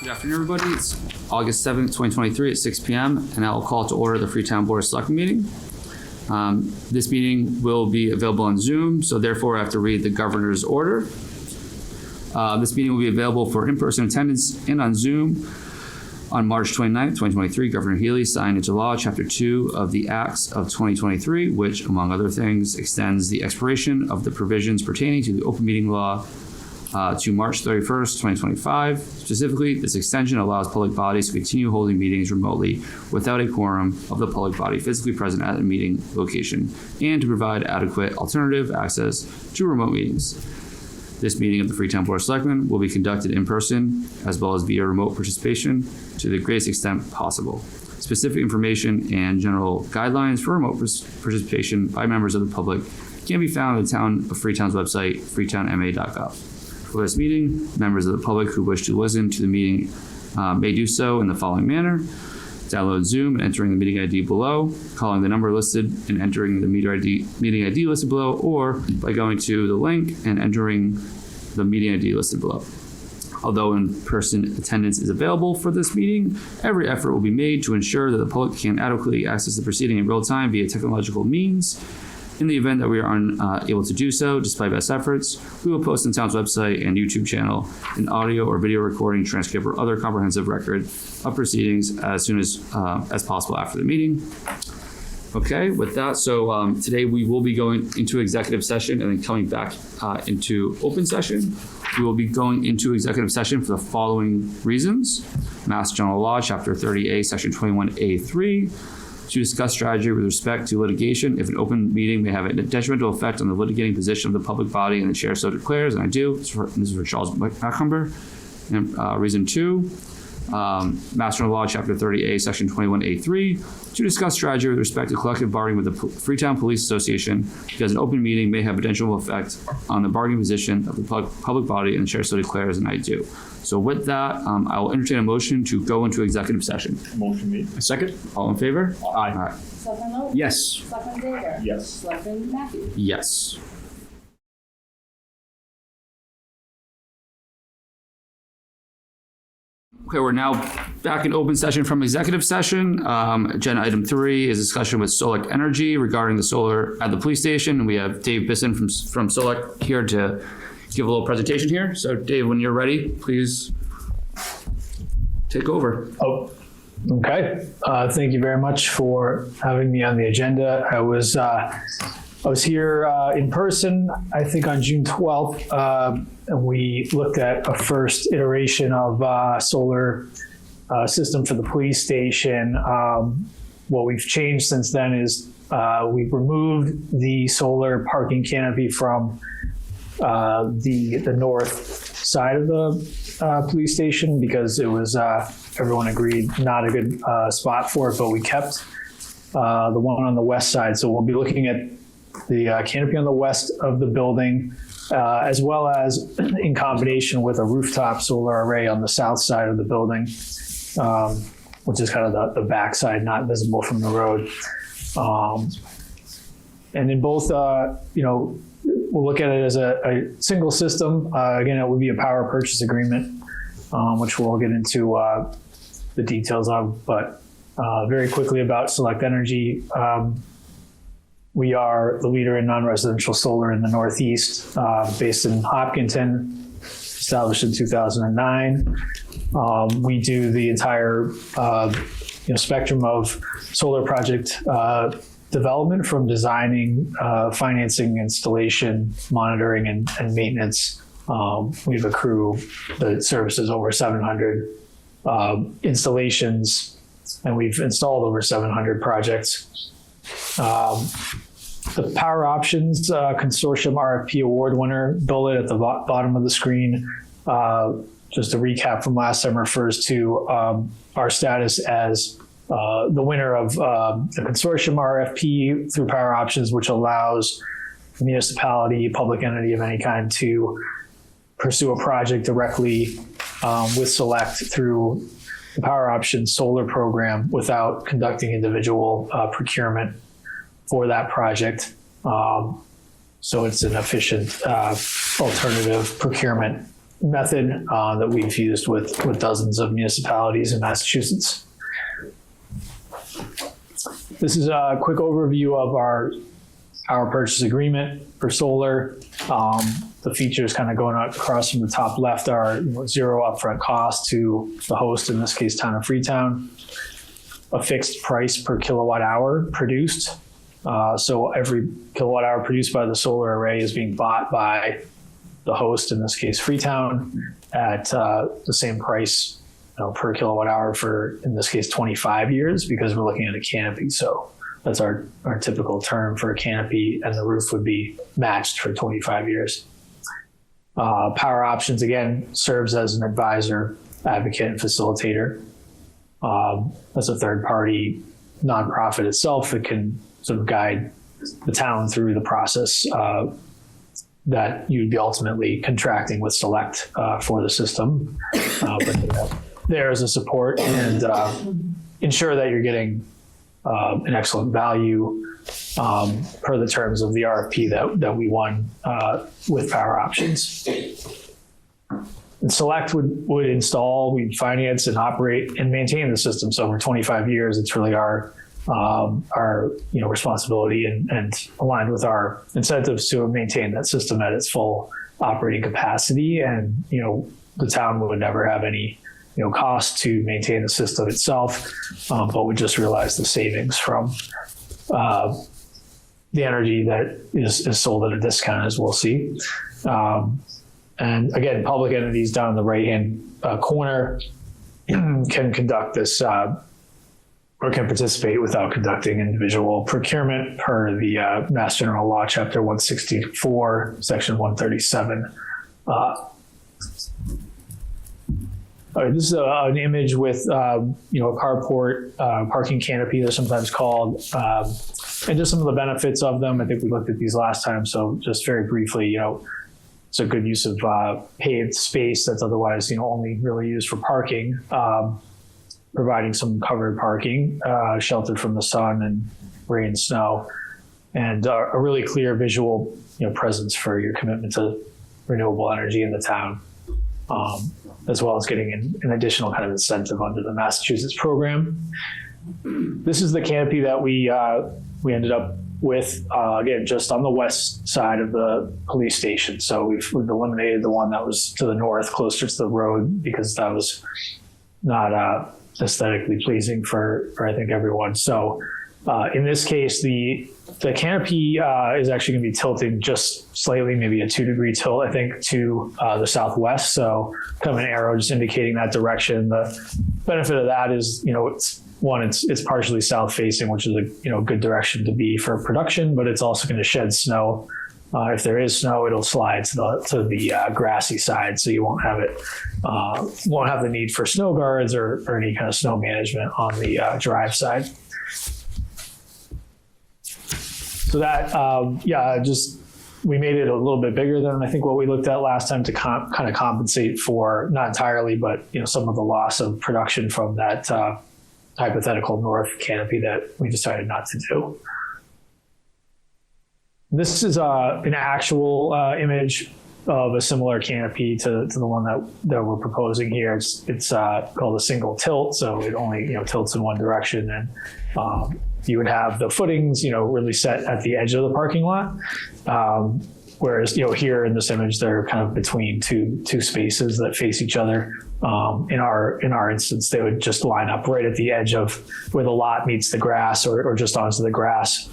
Good afternoon, everybody. It's August 7th, 2023 at 6 p.m. and I will call to order the Freetown Board of Selectmen meeting. This meeting will be available on Zoom, so therefore I have to read the governor's order. This meeting will be available for in-person attendance and on Zoom on March 29th, 2023. Governor Healy signed into law Chapter 2 of the Acts of 2023, which, among other things, extends the expiration of the provisions pertaining to the open meeting law to March 31st, 2025. Specifically, this extension allows public bodies to continue holding meetings remotely without a quorum of the public body physically present at a meeting location and to provide adequate alternative access to remote meetings. This meeting of the Freetown Board of Selectmen will be conducted in person as well as via remote participation to the greatest extent possible. Specific information and general guidelines for remote participation by members of the public can be found on the Town of Freetown's website, freetownma.gov. For this meeting, members of the public who wish to listen to the meeting may do so in the following manner. Download Zoom and entering the meeting ID below, calling the number listed and entering the meeting ID listed below, or by going to the link and entering the meeting ID listed below. Although in-person attendance is available for this meeting, every effort will be made to ensure that the public can adequately access the proceeding in real time via technological means. In the event that we are unable to do so, despite best efforts, we will post on the town's website and YouTube channel an audio or video recording, transcript, or other comprehensive record of proceedings as soon as possible after the meeting. Okay, with that, so today we will be going into executive session and then coming back into open session. We will be going into executive session for the following reasons. Mass General Law, Chapter 30A, Section 21A3, to discuss strategy with respect to litigation if an open meeting may have a detrimental effect on the litigating position of the public body and the chair so declares, and I do. This is for Charles Macumber. And reason 2, Mass General Law, Chapter 30A, Section 21A3, to discuss strategy with respect to collective bargaining with the Freetown Police Association because an open meeting may have a detrimental effect on the bargaining position of the public body and the chair so declares, and I do. So with that, I will entertain a motion to go into executive session. Motion made. A second? All in favor? Aye. All right. Selectman Lopes? Yes. Selectman Zager? Yes. Selectman Matthews? Yes. Okay, we're now back in open session from executive session. Agenda item 3 is discussion with Select Energy regarding the solar at the police station. We have Dave Bisson from Select here to give a little presentation here. So Dave, when you're ready, please take over. Oh, okay. Thank you very much for having me on the agenda. I was here in person, I think on June 12th, and we looked at a first iteration of solar system for the police station. What we've changed since then is we've removed the solar parking canopy from the north side of the police station because it was, everyone agreed, not a good spot for it, but we kept the one on the west side. So we'll be looking at the canopy on the west of the building, as well as in combination with a rooftop solar array on the south side of the building, which is kind of the back side, not visible from the road. And in both, we'll look at it as a single system. Again, it would be a power purchase agreement, which we'll get into the details of. But very quickly about Select Energy. We are the leader in non-residential solar in the Northeast, based in Hopkinton, established in 2009. We do the entire spectrum of solar project development, from designing, financing, installation, monitoring, and maintenance. We have a crew that services over 700 installations, and we've installed over 700 projects. The Power Options Consortium RFP award winner, bullet at the bottom of the screen, just a recap from last time, refers to our status as the winner of the consortium RFP through Power Options, which allows the municipality, public entity of any kind to pursue a project directly with Select through the Power Options solar program without conducting individual procurement for that project. So it's an efficient alternative procurement method that we've used with dozens of municipalities in Massachusetts. This is a quick overview of our purchase agreement for solar. The features kind of going across from the top left are zero upfront cost to the host, in this case, Town of Freetown, a fixed price per kilowatt hour produced. So every kilowatt hour produced by the solar array is being bought by the host, in this case, Freetown, at the same price per kilowatt hour for, in this case, 25 years, because we're looking at a canopy. So that's our typical term for a canopy, and the roof would be matched for 25 years. Power Options, again, serves as an advisor, advocate, and facilitator. As a third-party nonprofit itself, it can sort of guide the town through the process that you'd be ultimately contracting with Select for the system. But there as a support and ensure that you're getting an excellent value per the terms of the RFP that we won with Power Options. And Select would install, we'd finance and operate and maintain the system. So for 25 years, it's really our responsibility and aligned with our incentives to maintain that system at its full operating capacity. And the town would never have any cost to maintain the system itself, but would just realize the savings from the energy that is sold at a discount, as we'll see. And again, public entities down in the right-hand corner can conduct this or can participate without conducting individual procurement per the Mass General Law, Chapter 164, Section 137. This is an image with a carport, parking canopy, they're sometimes called, and just some of the benefits of them. I think we looked at these last time, so just very briefly, it's a good use of paved space that's otherwise only really used for parking, providing some covered parking, sheltered from the sun and rain and snow, and a really clear visual presence for your commitment to renewable energy in the town. As well as getting an additional kind of incentive under the Massachusetts program. This is the canopy that we ended up with, again, just on the west side of the police station. So we've eliminated the one that was to the north, closer to the road, because that was not aesthetically pleasing for I think everyone. So in this case, the canopy is actually going to be tilting just slightly, maybe a 2-degree tilt, I think, to the southwest. So kind of an arrow just indicating that direction. The benefit of that is, it's partially south facing, which is a good direction to be for production, but it's also going to shed snow. If there is snow, it'll slide to the grassy side, so you won't have the need for snow guards or any kind of snow management on the drive side. So that, we made it a little bit bigger than I think what we looked at last time to kind of compensate for, not entirely, but some of the loss of production from that hypothetical north canopy that we decided not to do. This is an actual image of a similar canopy to the one that we're proposing here. It's called a single tilt, so it only tilts in one direction, and you would have the footings really set at the edge of the parking lot, whereas here in this image they're kind of between two spaces that face each other. In our instance, they would just line up right at the edge of where the lot meets the grass, or just onto the grass.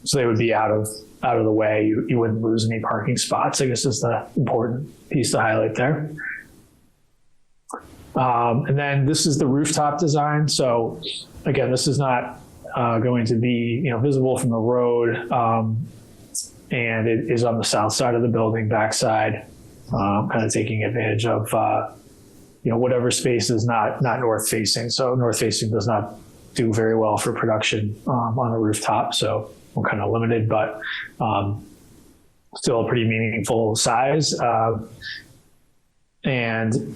So they would be out of the way. You wouldn't lose any parking spots, I guess, is the important piece to highlight there. And then this is the rooftop design. So again, this is not going to be visible from the road, and it is on the south side of the building, backside, kind of taking advantage of whatever space is not north facing. So north facing does not do very well for production on a rooftop. So we're kind of limited, but still a pretty meaningful size. And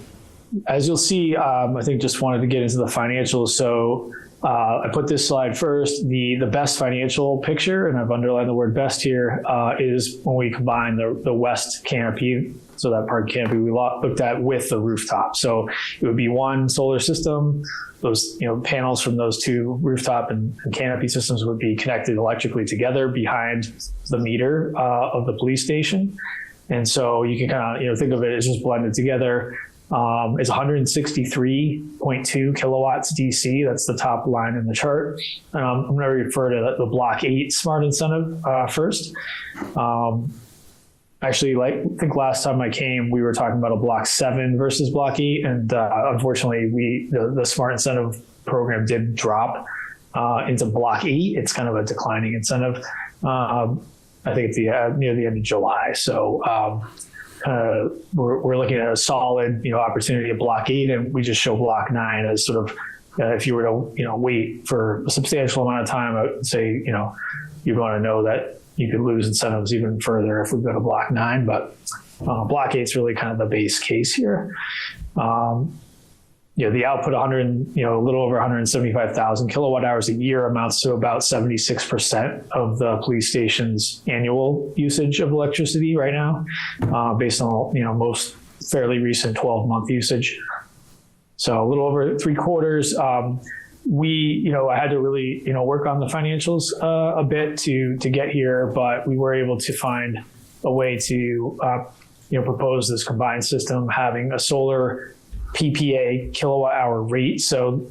as you'll see, I think just wanted to get into the financials. So I put this slide first. The best financial picture, and I've underlined the word best here, is when we combine the west canopy, so that part canopy we looked at, with the rooftop. So it would be one solar system. Those panels from those two rooftop and canopy systems would be connected electrically together behind the meter of the police station. And so you can kind of think of it as just blended together. It's 163.2 kilowatts DC. That's the top line in the chart. I'm going to refer to the Block 8 Smart Incentive first. Actually, I think last time I came, we were talking about a Block 7 versus Block 8, and unfortunately, the Smart Incentive program did drop into Block 8. It's kind of a declining incentive. I think it's near the end of July. So we're looking at a solid opportunity at Block 8, and we just show Block 9 as sort of if you were to wait for a substantial amount of time, I would say you'd want to know that you could lose incentives even further if we go to Block 9. But Block 8 is really kind of the base case here. The output, a little over 175,000 kilowatt hours a year, amounts to about 76% of the police station's annual usage of electricity right now, based on most fairly recent 12-month usage. So a little over 3/4. I had to really work on the financials a bit to get here, but we were able to find a way to propose this combined system, having a solar PPA kilowatt hour rate. So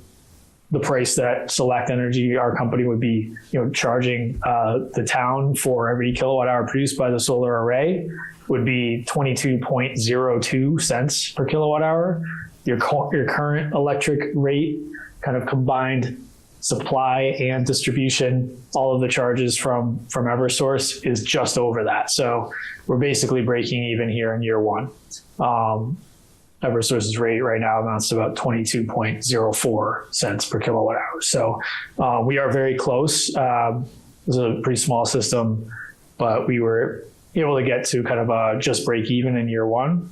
the price that Select Energy, our company, would be charging the town for every kilowatt hour produced by the solar array would be 22.02 cents per kilowatt hour. Your current electric rate, kind of combined supply and distribution, all of the charges from Eversource, is just over that. So we're basically breaking even here in year one. Eversource's rate right now amounts to about 22.04 cents per kilowatt hour. So we are very close. This is a pretty small system, but we were able to get to kind of just break even in year one.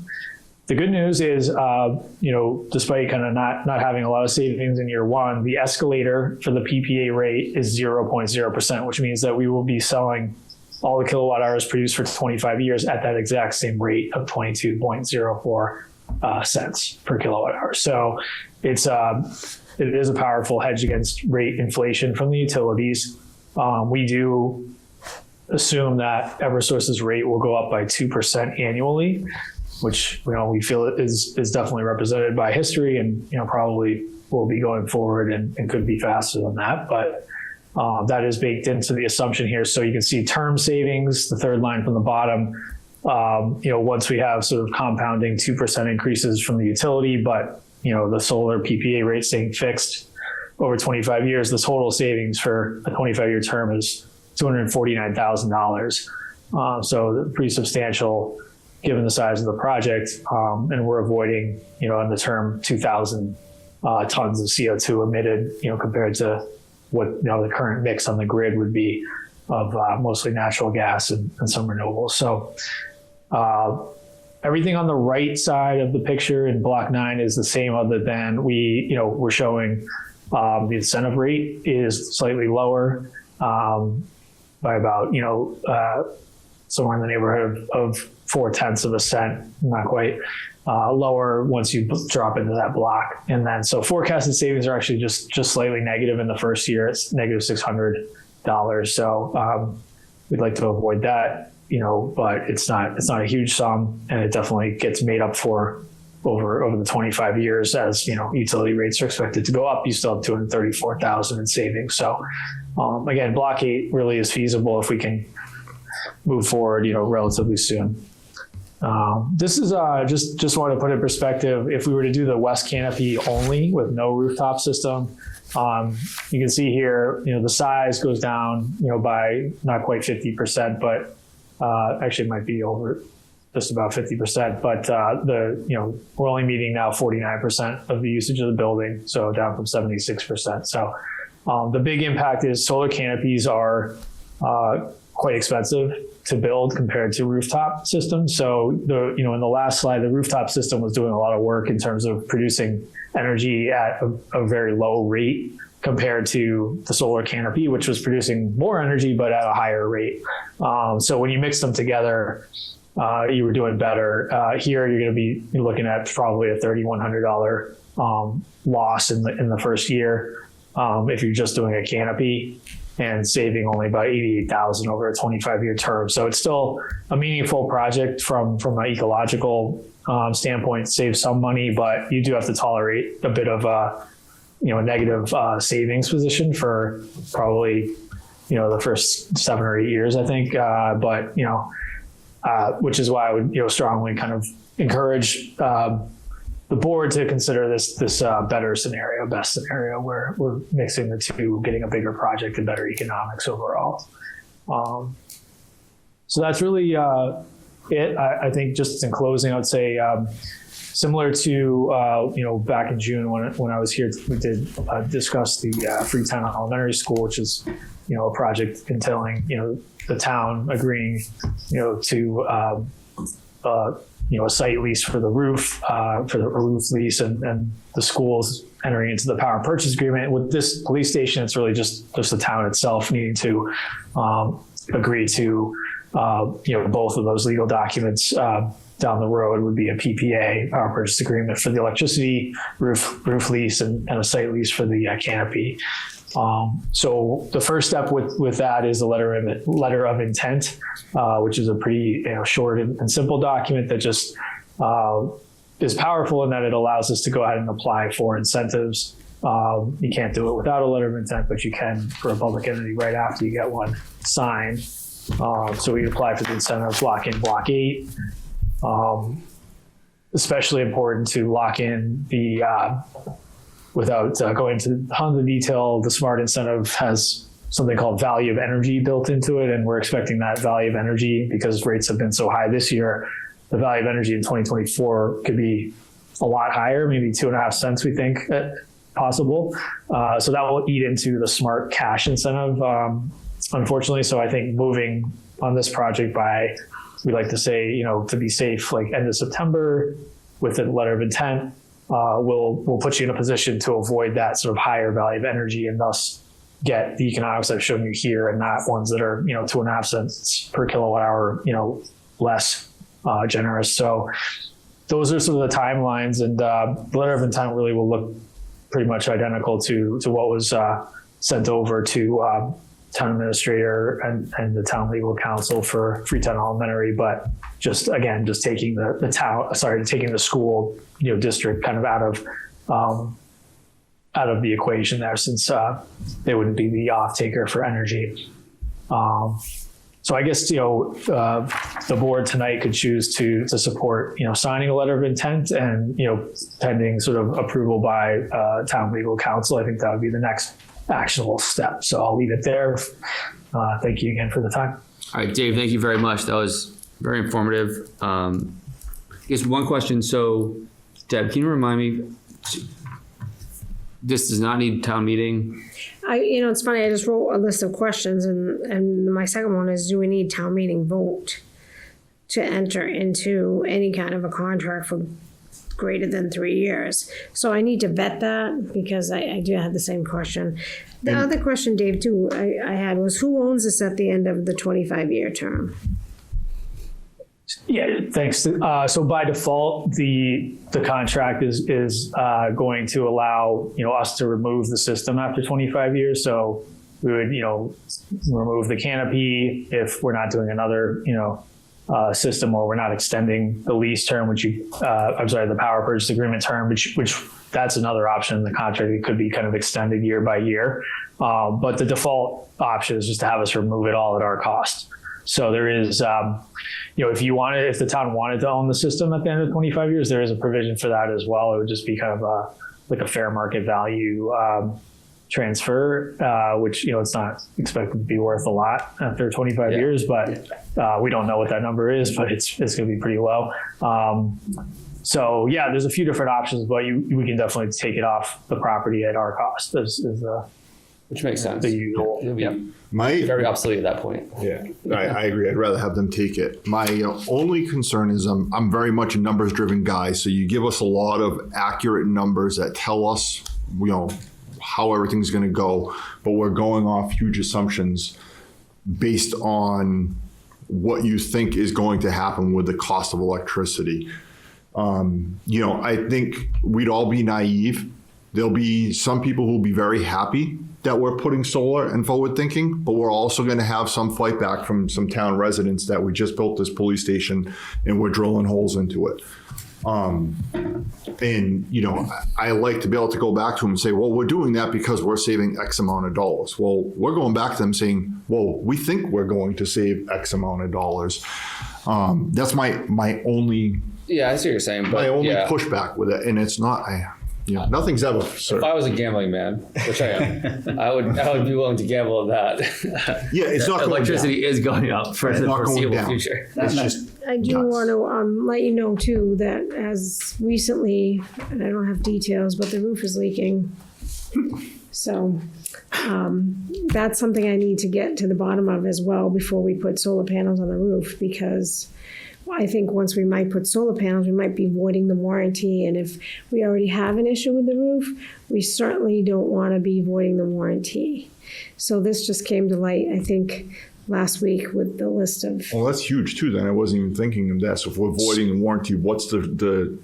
The good news is, despite kind of not having a lot of savings in year one, the escalator for the PPA rate is 0.0%, which means that we will be selling all the kilowatt hours produced for 25 years at that exact same rate of 22.04 cents per kilowatt hour. So it is a powerful hedge against rate inflation from the utilities. We do assume that Eversource's rate will go up by 2% annually, which we feel is definitely represented by history, and probably will be going forward and could be faster than that. But that is baked into the assumption here. So you can see term savings, the third line from the bottom. Once we have sort of compounding 2% increases from the utility, but the solar PPA rate staying fixed over 25 years, the total savings for a 25-year term is $249,000. So pretty substantial given the size of the project, and we're avoiding, in the term, 2,000 tons of CO2 emitted, compared to what the current mix on the grid would be of mostly natural gas and some renewables. So everything on the right side of the picture in Block 9 is the same, other than we're showing the incentive rate is slightly lower by about somewhere in the neighborhood of 0.4 cents, not quite, lower once you drop into that block. And then so forecasted savings are actually just slightly negative in the first year. It's negative $600. So we'd like to avoid that, but it's not a huge sum, and it definitely gets made up for over the 25 years as utility rates are expected to go up. You still have $234,000 in savings. So again, Block 8 really is feasible if we can move forward, relatively soon. This is just want to put in perspective. If we were to do the west canopy only with no rooftop system, you can see here, the size goes down, by not quite 50%, but actually it might be over just about 50%. But we're only meeting now 49% of the usage of the building, so down from 76%. So the big impact is solar canopies are quite expensive to build compared to rooftop systems. So in the last slide, the rooftop system was doing a lot of work in terms of producing energy at a very low rate compared to the solar canopy, which was producing more energy but at a higher rate. So when you mix them together, you were doing better. Here, you're going to be looking at probably a $3,100 loss in the first year if you're just doing a canopy, and saving only about $88,000 over a 25-year term. So it's still a meaningful project from an ecological standpoint. Save some money, but you do have to tolerate a bit of a negative savings position for probably the first 7 or 8 years, I think. But which is why I would strongly kind of encourage the board to consider this best scenario, where we're mixing the two, getting a bigger project and better economics overall. So that's really it. I think just in closing, I would say similar to back in June when I was here, we did discuss the Freetown Elementary School, which is a project entailing the town agreeing to a site lease for the roof, lease, and the schools entering into the power purchase agreement. With this police station, it's really just the town itself needing to agree to both of those legal documents. Down the road would be a PPA, power purchase agreement, for the electricity, roof lease, and a site lease for the canopy. So the first step with that is a letter of intent, which is a pretty short and simple document that just is powerful in that it allows us to go ahead and apply for incentives. You can't do it without a letter of intent, but you can for a public entity right after you get one signed. So we apply for the incentive, lock in Block 8. Especially important to lock in the without going into tons of detail. The SMART incentive has something called value of energy built into it, and we're expecting that value of energy, because rates have been so high this year, the value of energy in 2024 could be a lot higher, maybe 2.5 cents, we think, possible. So that will eat into the SMART cash incentive, unfortunately. So I think moving on this project by, we like to say, to be safe, like end of September with a letter of intent, will put you in a position to avoid that sort of higher value of energy, and thus get the economics I've shown you here, and not ones that are 2.5 cents per kilowatt hour less generous. So those are some of the timelines, and the letter of intent really will look pretty much identical to what was sent over to town administrator and the town legal counsel for Freetown Elementary, but just taking taking the school district kind of out of the equation there, since they wouldn't be the off taker for energy. So I guess the board tonight could choose to support signing a letter of intent, and pending sort of approval by town legal counsel. I think that would be the next actionable step. So I'll leave it there. Thank you again for the time. All right, Dave, thank you very much. That was very informative. I guess one question. So, Deb, can you remind me, this does not need town meeting? It's funny, I just wrote a list of questions, and my second one is, do we need town meeting vote to enter into any kind of a contract for greater than 3 years? So I need to vet that, because I do have the same question. The other question, Dave, too, I had was, who owns this at the end of the 25-year term? Yeah, thanks. So by default, the contract is going to allow us to remove the system after 25 years. So we would remove the canopy if we're not doing another system, or we're not extending the lease term, the power purchase agreement term, which that's another option in the contract. It could be kind of extended year by year. But the default option is just to have us remove it all at our cost. So there is, if the town wanted to own the system at the end of 25 years, there is a provision for that as well. It would just be kind of like a fair market value transfer, which, it's not expected to be worth a lot after 25 years, but we don't know what that number is, but it's going to be pretty low. So yeah, there's a few different options, but we can definitely take it off the property at our cost. Which makes sense. The usual. It'll be very obsolete at that point. Yeah, I agree. I'd rather have them take it. My only concern is I'm very much a numbers driven guy. So you give us a lot of accurate numbers that tell us, how everything's going to go, but we're going off huge assumptions based on what you think is going to happen with the cost of electricity. I think we'd all be naive. There'll be some people who'll be very happy that we're putting solar and forward thinking, but we're also going to have some fight back from some town residents that we just built this police station and we're drilling holes into it. I like to be able to go back to them and say, well, we're doing that because we're saving X amount of dollars. Well, we're going back to them saying, well, we think we're going to save X amount of dollars. That's my only Yeah, I see what you're saying, but my only yeah. pushback with it, and it's not. Nothing's ever If certain. I was a gambling man, which I am, I would be willing to gamble on that. Yeah, it's not going Electricity is going up for It's the not going foreseeable down. future. It's just I do nuts. want to let you know too that as recently, and I don't have details, but the roof is leaking. So that's something I need to get to the bottom of as well before we put solar panels on the roof, because I think once we might put solar panels, we might be voiding the warranty. And if we already have an issue with the roof, we certainly don't want to be voiding the warranty. So this just came to light, I think, last week with the list of. Well, that's huge too. Then I wasn't even thinking of that. So if we're voiding the warranty, what's the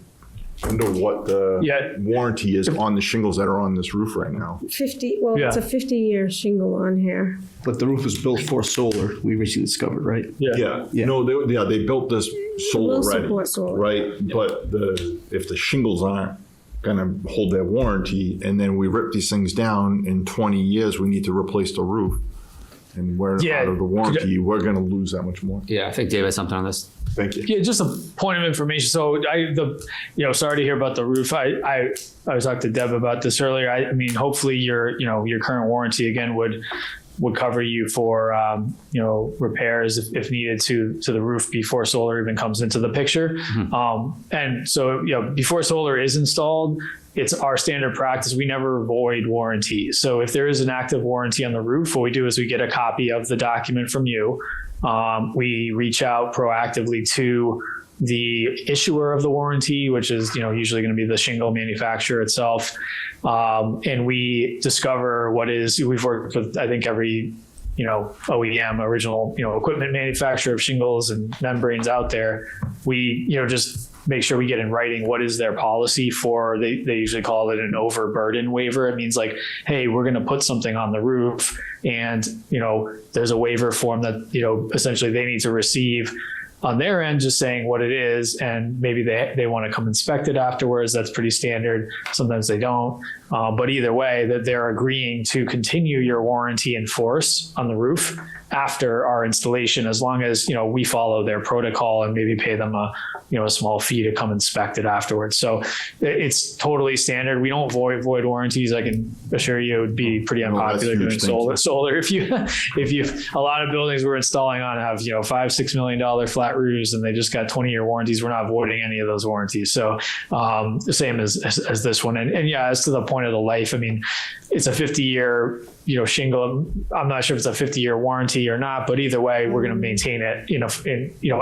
under what the warranty is on the shingles that are on this roof right now? 50, well, it's a 50-year shingle on here. But the roof was built for solar, we recently discovered, right? Yeah. No, they built this solar will ready, support solar. right? But if the shingles aren't going to hold their warranty, and then we rip these things down in 20 years, we need to replace the roof, and we're out of the warranty, we're going to lose that much more. Yeah, I think Dave has something on this. Thank you. Yeah, just a point of information. So sorry to hear about the roof. I was talking to Deb about this earlier. I mean, hopefully your current warranty again would cover you for repairs if needed to the roof before solar even comes into the picture. Mm-hmm. And so before solar is installed, it's our standard practice. We never void warranties. So if there is an active warranty on the roof, what we do is we get a copy of the document from you. We reach out proactively to the issuer of the warranty, which is usually going to be the shingle manufacturer itself, and we discover we've worked with I think every OEM, original equipment manufacturer of shingles and membranes out there. We just make sure we get in writing what is their policy for. They usually call it an overburden waiver. It means like, hey, we're going to put something on the roof, and there's a waiver form that essentially they need to receive on their end, just saying what it is, and maybe they want to come inspect it afterwards. That's pretty standard. Sometimes they don't, but either way, that they're agreeing to continue your warranty in force on the roof after our installation, as long as we follow their protocol and maybe pay them a small fee to come inspect it afterwards. So it's totally standard. We don't void warranties. I can assure you it would be pretty unpopular doing solar. If you a lot of buildings we're installing on have $5-6 million flat roofs and they just got 20-year warranties. We're not voiding any of those warranties. So the same as this one. And yeah, as to the point of the life, I mean, it's a 50-year shingle. I'm not sure if it's a 50-year warranty or not, but either way, we're going to maintain it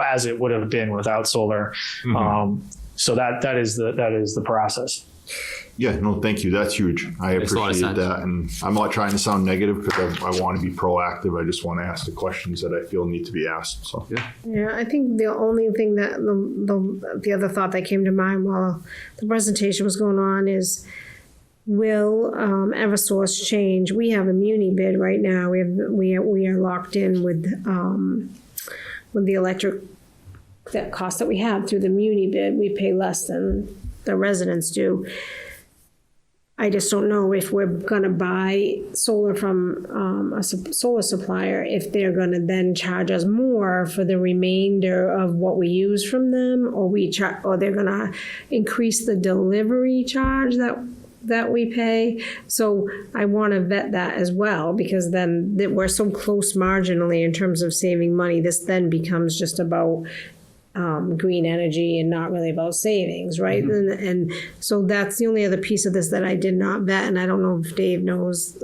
as it would have been without solar. Mm-hmm. So that is the process. Yeah, no, thank you. That's huge. I Makes a lot of appreciate sense. that. And I'm not trying to sound negative because I want to be proactive. I just want to ask the questions that I feel need to be asked. So Yeah, I think the only thing that the other thought that came to mind while the presentation was going on is, will Eversource change? We have a muni bid right now. We are locked in with the electric, that cost that we have through the muni bid. We pay less than the residents do. I just don't know if we're gonna buy solar from a solar supplier, if they're gonna then charge us more for the remainder of what we use from them, or they're gonna increase the delivery charge that we pay. So I want to vet that as well, because then we're so close marginally in terms of saving money. This then becomes just about green energy and not really about savings, right? Mm-hmm. And so that's the only other piece of this that I did not vet, and I don't know if Dave knows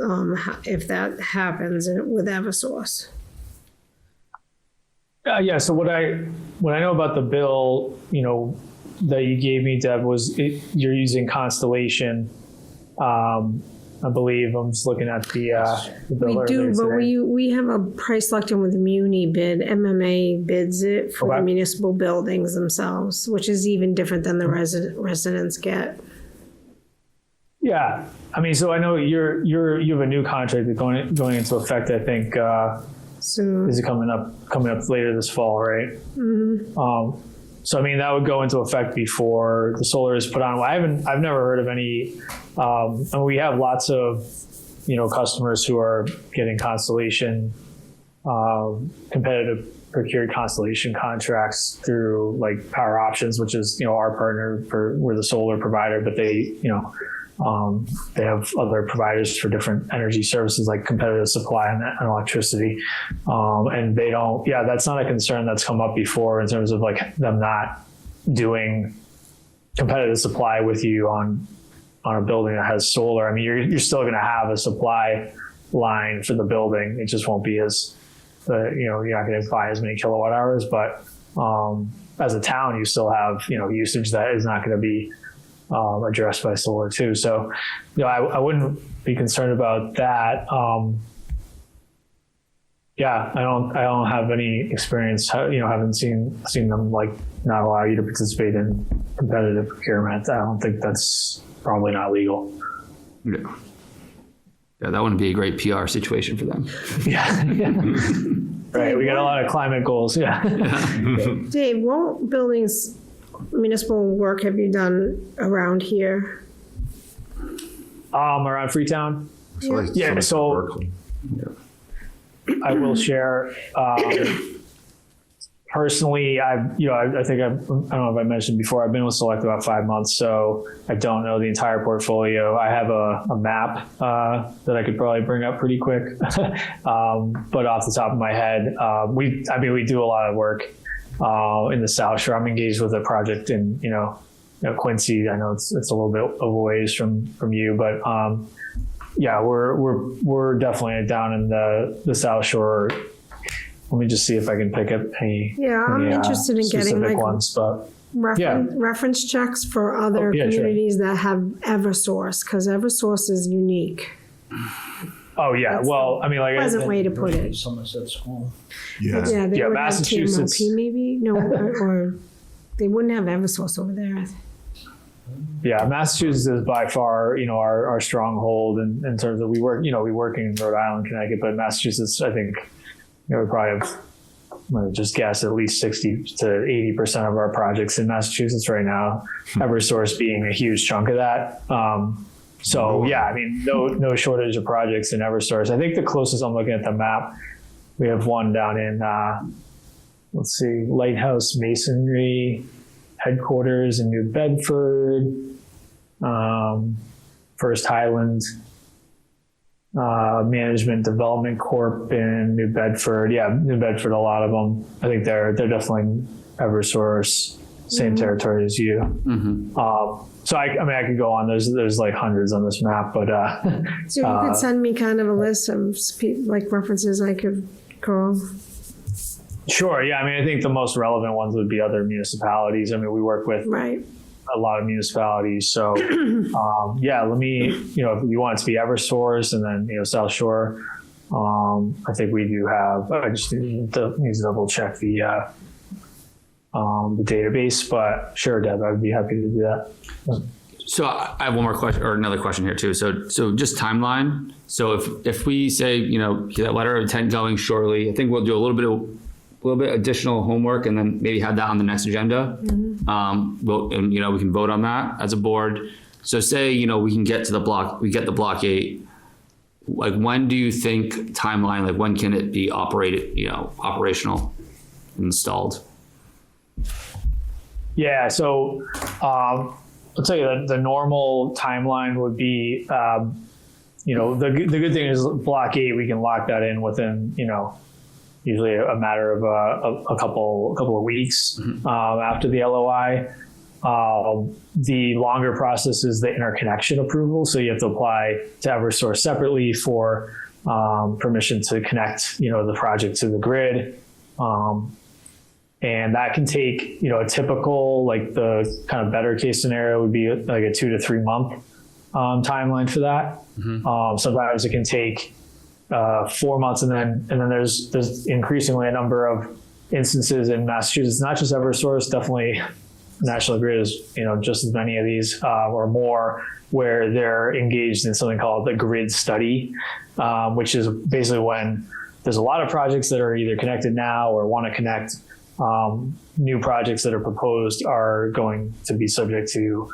if that happens with Eversource. Yeah. So what I know about the bill, that you gave me, Deb, was you're using Constellation, I believe. I'm just looking at the bill. We do, earlier but today. we have a price locked in with Muni bid. MMA bids it for the Okay. municipal buildings themselves, which is even different than the residents get. Yeah, I mean, so I know you have a new contract that's going into effect. I think So, is it coming up later this fall, right? Mm-hmm. So I mean, that would go into effect before the solar is put on. I've never heard of any. And we have lots of customers who are getting Constellation competitive procured Constellation contracts through like Power Options, which is our partner we're the solar provider, but they they have other providers for different energy services like competitive supply and electricity. And they don't, that's not a concern that's come up before in terms of like them not doing competitive supply with you on a building that has solar. I mean, you're still going to have a supply line for the building. It just won't be as, you're not going to buy as many kilowatt hours, but as a town, you still have, usage that is not going to be addressed by solar too. So, I wouldn't be concerned about that. I don't have any experience, haven't seen them like not allow you to participate in competitive procurement. I don't think that's probably not legal. Yeah. Yeah, that wouldn't be a great PR situation for them. Yeah. Right. We got a lot of climate goals. Yeah. Dave, what buildings, municipal work have you done around here? Around Freetown. Yeah. So Berkeley. I will share. Personally, I think I don't know if I mentioned before, I've been with Select about 5 months, so I don't know the entire portfolio. I have a map that I could probably bring up pretty quick, but off the top of my head, we do a lot of work in the South Shore. I'm engaged with a project in Quincy. I know it's a little bit of a ways from you, but we're definitely down in the South Shore. Let me just see if I can pick up any. Yeah, I'm interested in getting specific like ones, but reference checks for other communities that have EverSource, because EverSource is unique. oh yeah, That's well, I mean, like Pleasant way to put it. Somerset School. Yeah. Yeah, they would have Massachusetts. TMOP maybe, no, or they wouldn't have EverSource over there. Yeah, Massachusetts is by far, our stronghold in terms of we work in Rhode Island, Connecticut, but Massachusetts, I think, we probably have, I'm gonna just guess, at least 60 to 80% of our projects in Massachusetts right now, EverSource being a huge chunk of that. So yeah, I mean, no shortage of projects in EverSource. I think the closest, I'm looking at the map, we have one down in, let's see, Lighthouse Masonry headquarters in New Bedford, First Highland Management Development Corp in New Bedford. Yeah, New Bedford, a lot of them. I think they're definitely EverSource, same territory as you. So I could go on. There's like hundreds on this map, but So you could send me kind of a list of like references I could call. sure. Yeah, I mean, I think the most relevant ones would be other municipalities. I mean, we work with Right. a lot of municipalities. So let me, if you want it to be EverSource and then, South Shore, I think we do have, I just need to double check the database, but sure, Deb, I'd be happy to do that. So I have one more question or another question here too. So just timeline. So if we say, that letter of intent going shortly, I think we'll do a little bit additional homework and then maybe have that on the next agenda. We can vote on that as a board. So say, we can get to we get the block 8. Like when do you think timeline, like when can it be operational, installed? Yeah. So I'll tell you that the normal timeline would be, the good thing is block 8, we can lock that in within, usually a matter of a couple of weeks after the LOI. The longer process is the interconnection approval. So you have to apply to EverSource separately for permission to connect, the project to the grid. And that can take, a typical, like the kind of better case scenario would be like a 2 to 3 month timeline for that. Sometimes it can take 4 months, and then there's increasingly a number of instances in Massachusetts, not just Eversource, definitely National Grid is, just as many of these or more, where they're engaged in something called the grid study, which is basically when there's a lot of projects that are either connected now or want to connect. New projects that are proposed are going to be subject to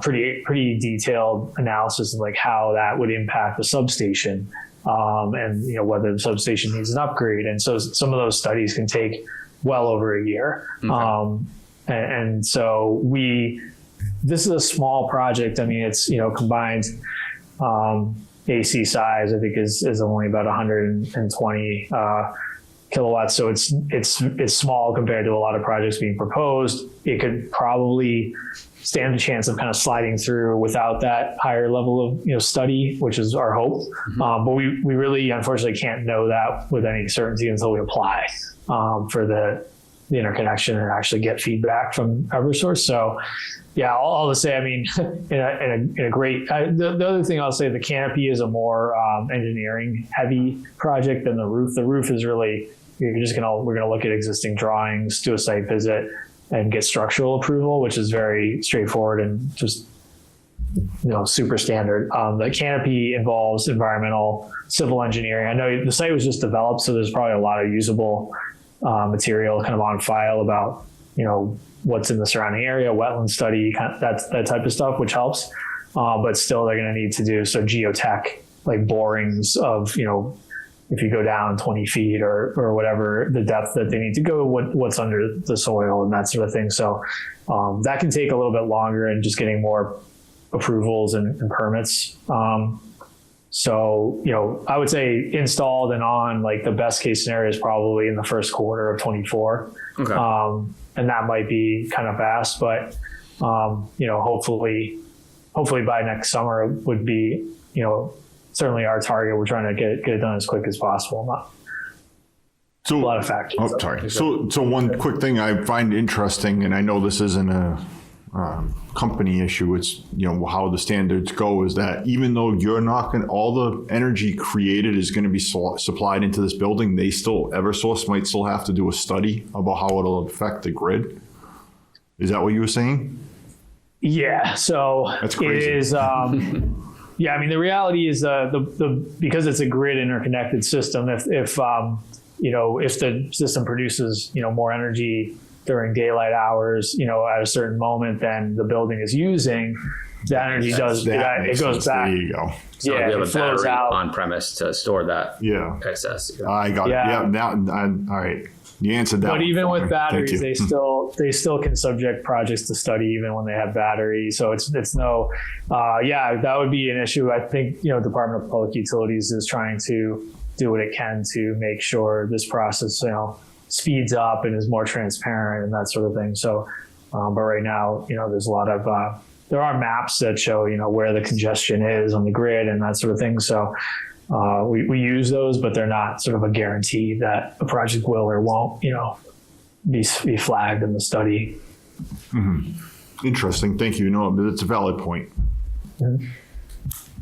pretty detailed analysis of like how that would impact the substation, and whether the substation needs an upgrade. And so some of those studies can take well over a year. Okay. And so this is a small project. I mean, it's, combined AC size, I think is only about 120 kilowatts. So it's small compared to a lot of projects being proposed. It could probably stand a chance of kind of sliding through without that higher level of study, which is our hope. But we really unfortunately can't know that with any certainty until we apply for the interconnection and actually get feedback from Eversource. So yeah, all to say, I mean, in a great, the other thing I'll say, the canopy is a more engineering heavy project than the roof. The roof is really, we're going to look at existing drawings, do a site visit, and get structural approval, which is very straightforward and just, super standard. The canopy involves environmental, civil engineering. I know the site was just developed, so there's probably a lot of usable material kind of on file about, what's in the surrounding area, wetland study, that type of stuff, which helps. But still, they're going to need to do geotech, like borings of, if you go down 20 feet or whatever the depth that they need to go, what's under the soil and that sort of thing. So that can take a little bit longer and just getting more approvals and permits. So, I would say installed and on, like, the best case scenario is probably in the first quarter of 24. Okay. And that might be kind of fast, but, hopefully by next summer would be, certainly our target. We're trying to get it done as quick as possible. So a lot of factors. Oh, sorry. So one quick thing I find interesting, and I know this isn't a company issue, it's, how the standards go, is that even though you're not going to, all the energy created is going to be supplied into this building, Eversource might still have to do a study about how it'll affect the grid. Is that what you were saying? Yeah. So that's crazy. It is, yeah, I mean, the reality is because it's a grid interconnected system, if the system produces, more energy during daylight hours, at a certain moment than the building is using, the energy it goes back. There you go. So yeah, we have it a flows battery out on premise to store that excess. I got it. Yeah. Now, all right. You answered that. But even with batteries, they still can subject projects to study even when they have batteries. So it's no, that would be an issue. I think, Department of Public Utilities is trying to do what it can to make sure this process, speeds up and is more transparent and that sort of thing. So, but right now, there's a lot of, there are maps that show, where the congestion is on the grid and that sort of thing. So, we use those, but they're not sort of a guarantee that a project will or won't, be flagged in the study. Mm-hmm. Interesting. Thank you. No, but it's a valid point. Mm-hmm.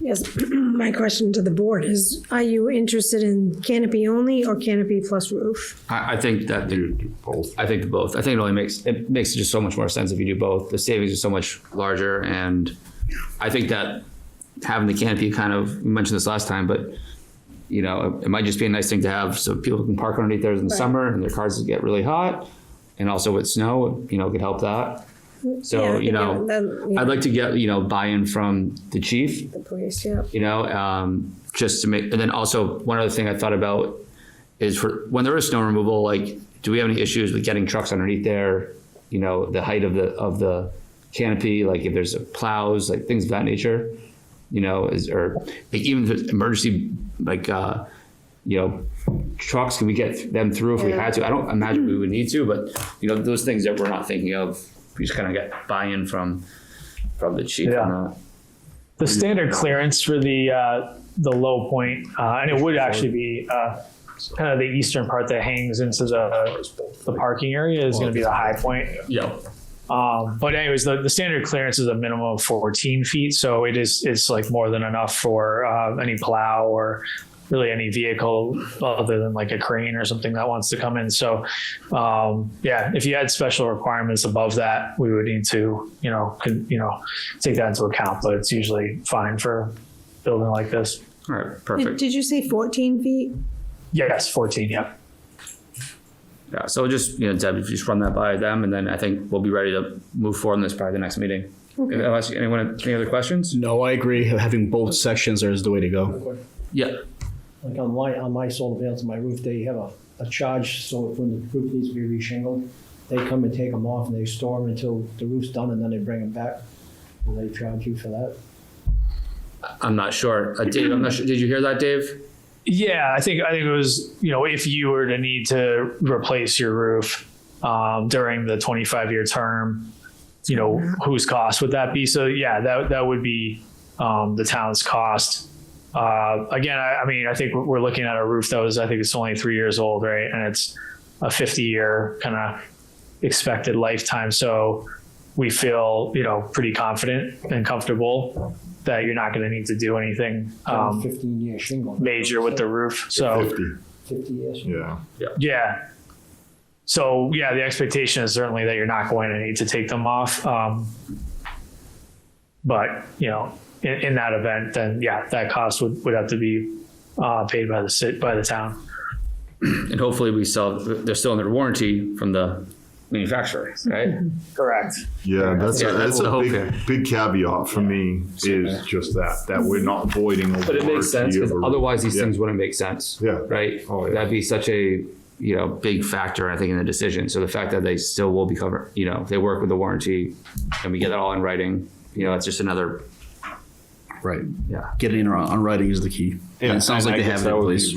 Yes, my question to the board is, are you interested in canopy only or canopy plus roof? I think that both. I think both. I think it only makes just so much more sense if you do both. The savings are so much larger, and I think that having the canopy, kind of, we mentioned this last time, but it might just be a nice thing to have so people can park underneath there in the summer and their cars get really hot, and also with snow, could help that. So, I'd like to get, buy-in from the chief. The police, yeah. Just to make, and then also one other thing I thought about is for when there is snow removal, like, do we have any issues with getting trucks underneath there? The height of the canopy, like if there's plows, like things of that nature, or like even if it's emergency, like, trucks, can we get them through if we had to? I don't imagine we would need to, but those things that we're not thinking of, we just kind of get buy-in from the chief. Yeah. The standard clearance for the low point, and it would actually be kind of the eastern part that hangs into the parking area is going to be the high point. Yeah. But anyways, the standard clearance is a minimum of 14 feet. So it's like more than enough for any plow or really any vehicle other than like a crane or something that wants to come in. So yeah, if you had special requirements above that, we would need to, take that into account, but it's usually fine for a building like this. All right, perfect. Did you say 14 feet? Yes, 14, yeah. Yeah, so just, Deb, if you just run that by them, and then I think we'll be ready to move forward on this by the next meeting. Unless anyone, any other questions? No, I agree. Having both sections there is the way to go. Yeah. Like on my solar panels on my roof, they have a charge, so when the roof needs to be reshingled, they come and take them off and they store them until the roof's done and then they bring them back. And they charge you for that. I'm not sure. Dave, I'm not sure. Did you hear that, Dave? Yeah, I think it was, if you were to need to replace your roof during the 25-year term, whose cost would that be? So yeah, that would be the town's cost. Again, I think we're looking at a roof that I think it's only 3 years old, right? And it's a 50-year kind of expected lifetime. So we feel, pretty confident and comfortable that you're not going to need to do anything 15-year shingle. major with the roof. So 50 years. Yeah. yeah. So yeah, the expectation is certainly that you're not going to need to take them off. But in that event, then yeah, that cost would have to be paid by the town. And hopefully they're still under warranty from the manufacturer, right? Correct. Yeah, that's that's the a hope big, here. big caveat for me is just that we're not voiding over. But it makes sense because warranty of a- otherwise these Yeah. things wouldn't make sense. Yeah. Right? Oh, yeah. That'd be such a, big factor, I think, in the decision. So the fact that they still will be covered, they work with the warranty and we get that all in writing, it's just another, Right. yeah. Getting it on writing is the key. And it sounds like they have it that in would place. be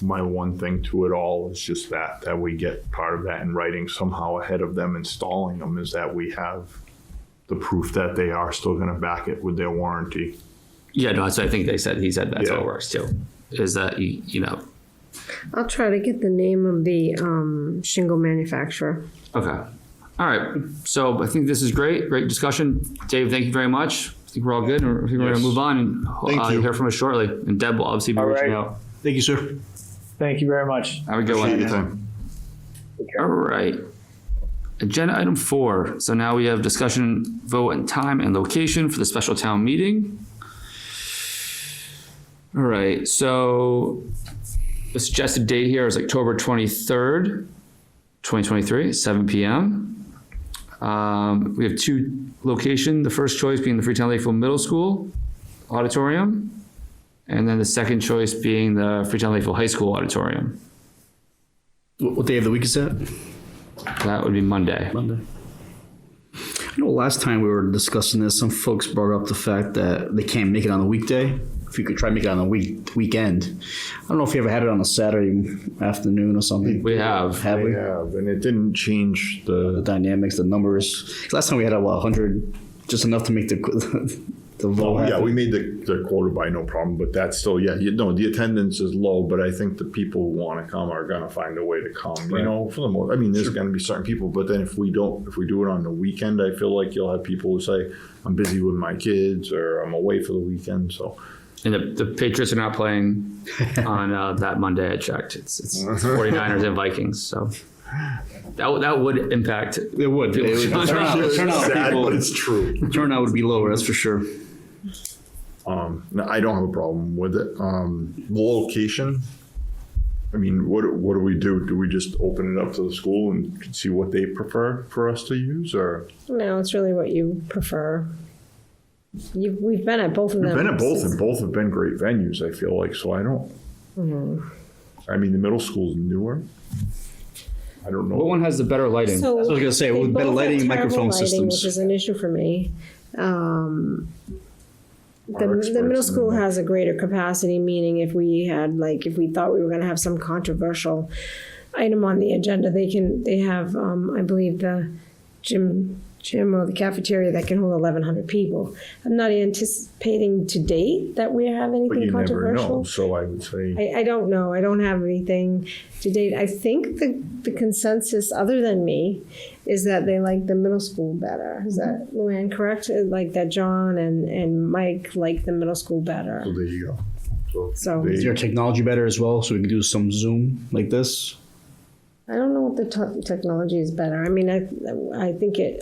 my one thing to it all is just that we get part of that in writing somehow ahead of them installing them, is that we have the proof that they are still going to back it with their warranty. Yeah, no, so I think he said that's how Yeah. it works too. Is that, I'll try to get the name of the shingle manufacturer. okay. All right. So I think this is great. Great discussion. Dave, thank you very much. I think we're all good. I think we're going to Yes. move on and Thank you. hear from us shortly. And Deb will obviously be All reaching right. out. Thank you, sir. Thank you very much. Have a good Appreciate your one. time. All right. Agenda item 4. So now we have discussion, vote, and time and location for the special town meeting. All right. So the suggested date here is October 23rd, 2023, 7 p.m. We have 2 locations. The first choice being the Freetown Lakeville Middle School auditorium, and then the second choice being the Freetown Lakeville High School auditorium. What day of the week is that? That would be Monday. Monday. I know last time we were discussing this, some folks brought up the fact that they can't make it on a weekday. If you could try to make it on a weekend. I don't know if you ever had it on a Saturday afternoon or something. We have. Have we? Yeah, and it didn't change The the. dynamics, the numbers. Last time we had 100, just enough to make the vote happen. Yeah, we made the quota by no problem, but that's still, the attendance is low, but I think the people who want to come are going to find a way to come, for the most, there's going to be certain people, but then if we do it on the weekend, I feel like you'll have people who say, I'm busy with my kids or I'm away for the weekend, so. And the Patriots are not playing on that Monday. I checked. It's 49ers and Vikings. So that would impact. It would. Turnout Sad, people, but it's true. turnout would be lower, that's for sure. No, I don't have a problem with it. Location, what do we do? Do we just open it up to the school and see what they prefer for us to use, or? No, it's really what you prefer. We've been at both of them. We've been at both, and both have been great venues, I feel like, so I don't. The middle school's newer. I don't know. What one has the better lighting? So That's what I was gonna say, they with better both have lighting, terrible microphone lighting, systems. which is an issue for me. The experts middle in school that. has a greater capacity, meaning if we thought we were going to have some controversial item on the agenda, they have, I believe, the gym or the cafeteria that can hold 1,100 people. I'm not anticipating to date that we have But anything you never controversial. know, so I would say, I don't know. I don't have anything to date. I think the consensus, other than me, is that they like the middle school better. Is that, Luann, correct? Like that John and Mike like the middle school better. so there you go. So- they- Is your technology better as well, so we can do some Zoom like this? I don't know what the technology is better. I mean, I think it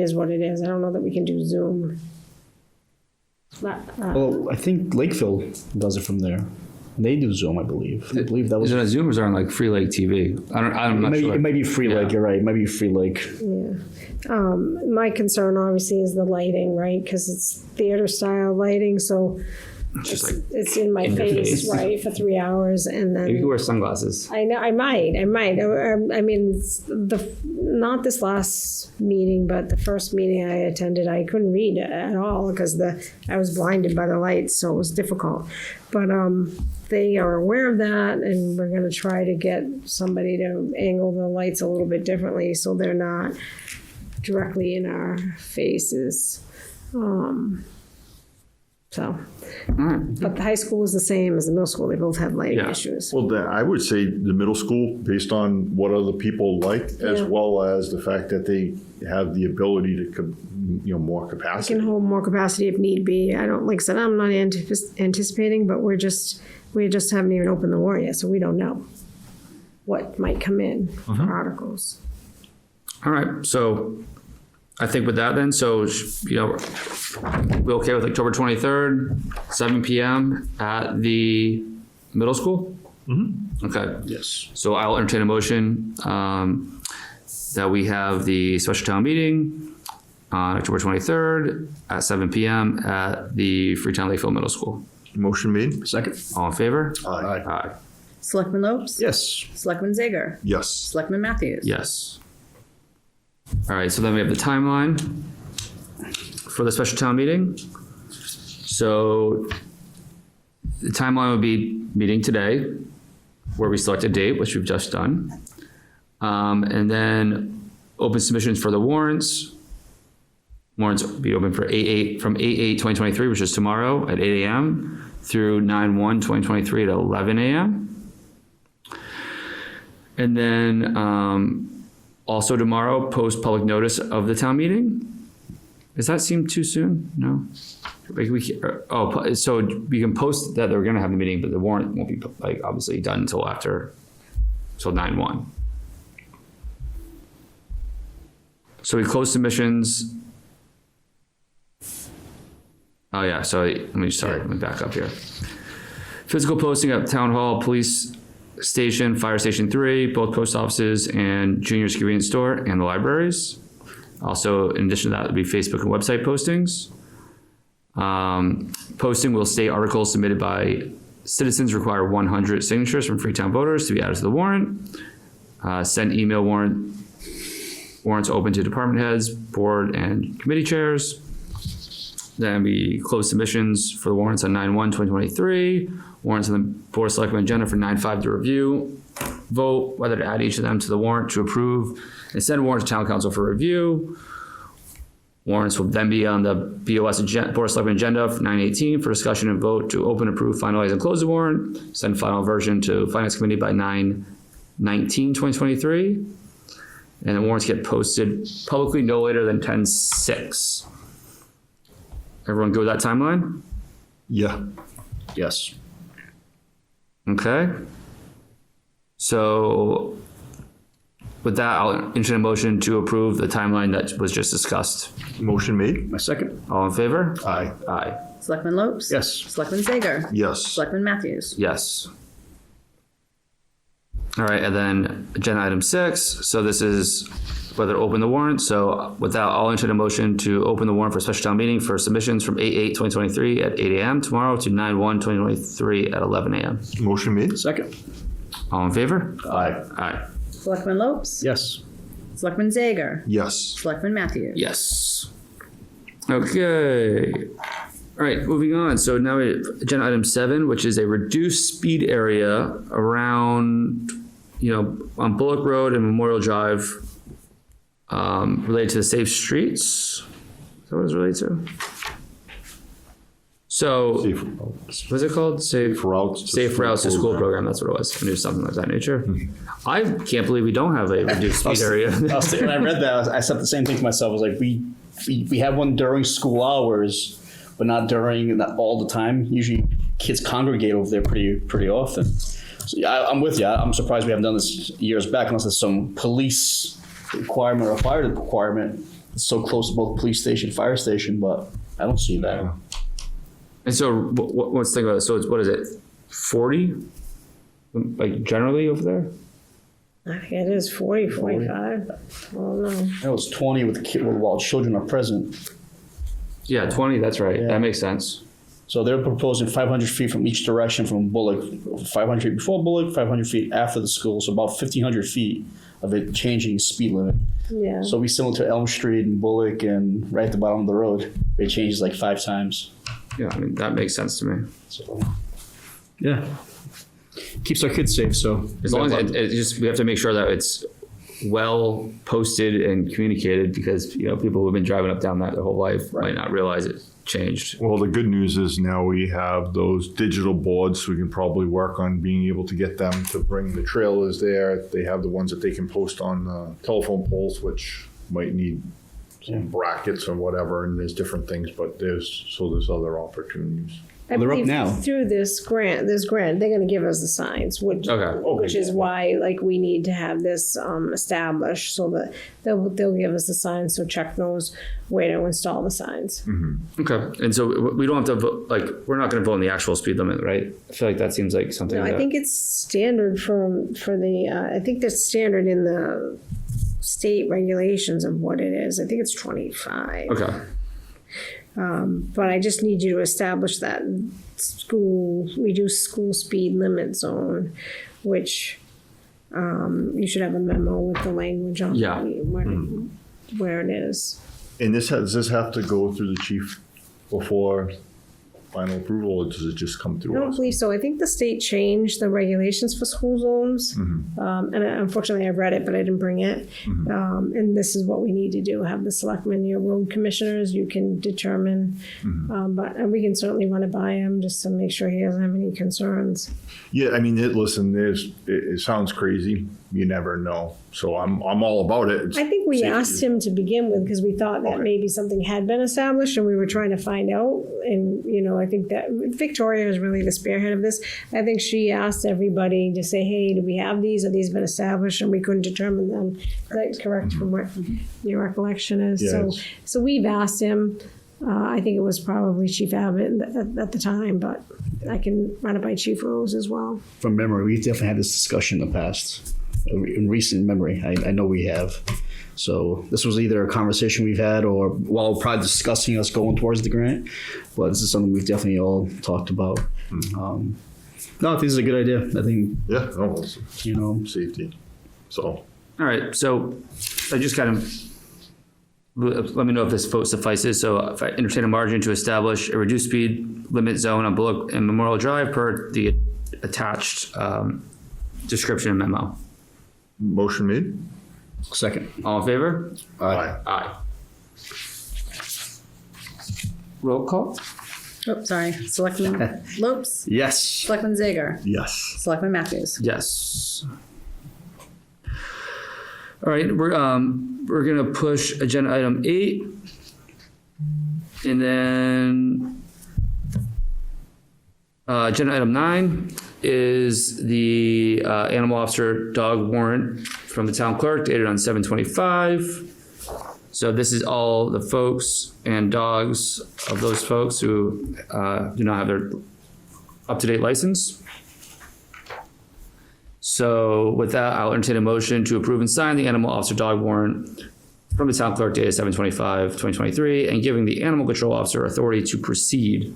is what it is. I don't know that we can do Zoom. Well, I think Lakeville does it from there. They do Zoom, I believe. I believe that was. Is it on Zoom or is it on like Free Lake TV? I'm not sure. It might be Free Lake. Yeah. You're right. It might be Free Lake. Yeah. My concern obviously is the lighting, right? Because it's theater style lighting, so Just like it's in my in your face, face. right, for 3 hours, and then you can wear sunglasses. I know I might. I mean, it's not this last meeting, but the first meeting I attended, I couldn't read at all because I was blinded by the lights, so it was difficult. But they are aware of that, and we're going to try to get somebody to angle the lights a little bit differently so they're not directly in our faces. But the high school is the same as the middle school. They both have lighting Yeah. issues. Well, then I would say the middle school, based on what other people like, as Yeah. well as the fact that they have the ability to, more Can capacity. hold more capacity if need be. I don't, like I said, I'm not anticipating, but we just haven't even opened the warrant yet, so we don't know what might come in for articles. All right, so I think with that then, so, we okay with October 23rd, 7 PM at the middle school? Mm-hmm. Okay. Yes. So I'll entertain a motion that we have the special town meeting on October 23rd at 7 PM at the Freetown Lakeville Middle School. Motion made? Second. All in favor? Aye. Aye. Selectman Lopes? Yes. Selectman Zager? Yes. Selectman Matthews? Yes. All right, so then we have the timeline for the special town meeting. So the timeline would be meeting today, where we select a date, which we've just done. And then open submissions for the warrants. Warrants will be open for from 8/8/2023, which is tomorrow at 8 AM through 9/1/2023 at 11 AM. And then also tomorrow, post public notice of the town meeting. Does that seem too soon? No? Like so we can post that they're gonna have the meeting, but the warrant won't be obviously done until 9/1. So we close submissions. Oh yeah, let me back up here. Physical posting at Town Hall, Police Station, Fire Station 3, both post offices and Junior's Convenience Store and the libraries. Also, in addition to that, would be Facebook and website postings. Posting will state articles submitted by citizens require 100 signatures from Freetown voters to be added to the warrant. Send email warrants open to department heads, board and committee chairs. Then we close submissions for the warrants on 9/1/2023. Warrants on the Board of Selectmen agenda for 9/5 to review. Vote whether to add each of them to the warrant to approve and send warrants to town council for review. Warrants will then be on the BOS Board of Selectmen agenda for 9/18 for discussion and vote to open, approve, finalize, and close the warrant. Send final version to Finance Committee by 9/19/2023. And the warrants get posted publicly no later than 10/6. Everyone go with that timeline? Yeah. Yes. Okay. So with that, I'll entertain a motion to approve the timeline that was just discussed. Motion made? My second. All in favor? Aye. Aye. Selectman Lopes? Yes. Selectman Zager? Yes. Selectman Matthews? Yes. All right, and then agenda item 6. So this is whether to open the warrant. So with that, I'll entertain a motion to open the warrant for special town meeting for submissions from 8/8/2023 at 8 AM tomorrow to 9/1/2023 at 11 AM. Motion made? Second. All in favor? Aye. Aye. Selectman Lopes? Yes. Selectman Zager? Yes. Selectman Matthews? Yes. Okay. All right, moving on. So now we have agenda item 7, which is a reduced speed area around on Bullock Road and Memorial Drive, related to the safe streets. Is that what it's related to? So, Safe what's it called? routes to Safe school routes to school program. program. That's what it was. I knew something of that nature. I can't believe we don't have a reduced speed area. When I read that, I said the same thing to myself. I was like, we have one during school hours, but not all the time. Usually kids congregate over there pretty often. So yeah, I'm with you. I'm surprised we haven't done this years back unless it's some police requirement or fire requirement. It's so close to both police station, fire station, but I don't see that. And so let's think about it. So what is it? 40? Like generally over there? I think it is 40, 45. I don't know. I know it's 20 while children are present. Yeah, 20. That's right. Yeah. That makes sense. So they're proposing 500 feet from each direction from Bullock, 500 feet before Bullock, 500 feet after the school. So about 1,500 feet of it changing speed limit. Yeah. So we similar to Elm Street and Bullock and right at the bottom of the road. It changes like 5 times. Yeah, I mean, that makes sense to me. So, yeah. Keeps our kids safe, so. As long as it just, we have to make sure that it's well posted and communicated because, people who have been driving up down that their whole life might not realize it changed. Well, the good news is now we have those digital boards, so we can probably work on being able to get them to bring the trailers there. They have the ones that they can post on telephone poles, which might need some brackets or whatever, and there's different things, but there's other opportunities. I they're up believe now. through this grant, they're going to give us the signs, which is why we need to have this established so that they'll give us the signs so Chuck knows where to install the signs. Okay. And so we don't have to vote, we're not going to vote on the actual speed limit, right? I feel like that seems like something No, I think it's standard for the. I think that's standard in the state regulations of what it is. I think it's 25. Okay. But I just need you to establish that reduced school speed limit zone, which you should have a memo with the language on Yeah. where it is. And does this have to go through the chief before final approval, or does it just come I through don't us? believe so. I think the state changed the regulations for school zones. And unfortunately, I read it, but I didn't bring it. And this is what we need to do, have the selectmen, your road commissioners, you can determine. And we can certainly run it by him just to make sure he doesn't have any concerns. Yeah, I mean, listen, it sounds crazy. You never know. So I'm all about it. I think we Safety. asked him to begin with because we thought that maybe something had been established and we were trying to find out. And, I think that Victoria is really the spearhead of this. I think she asked everybody to say, hey, do we have these? Have these been established? And we couldn't determine them. Is that correct from what your recollection is? Yeah, So we've asked him. I think it was probably Chief Abbott at the time, but I can run it by Chief Rose as well. From memory, we've definitely had this discussion in the past. In recent memory, I know we have. So this was either a conversation we've had or while we're probably discussing us going towards the grant, but this is something we've definitely all talked about. No, I think this is a good idea. I think, Yeah, no, it's safety. So All right. So I just kind of let me know if this vote suffices. So if I entertain a margin to establish a reduced speed limit zone on Bullock and Memorial Drive per the attached description and memo. motion made. second. All in favor? Aye. Aye. Roll call? Oh, sorry. Selectman Lopes, Yes. Selectman Zager, Yes. Selectman Matthews. Yes. All right, we're gonna push agenda item 8. And then agenda item 9 is the animal officer dog warrant from the town clerk dated on 7/25. So this is all the folks and dogs of those folks who do not have their up-to-date license. So with that, I'll entertain a motion to approve and sign the animal officer dog warrant from the town clerk dated 7/25/2023 and giving the animal control officer authority to proceed.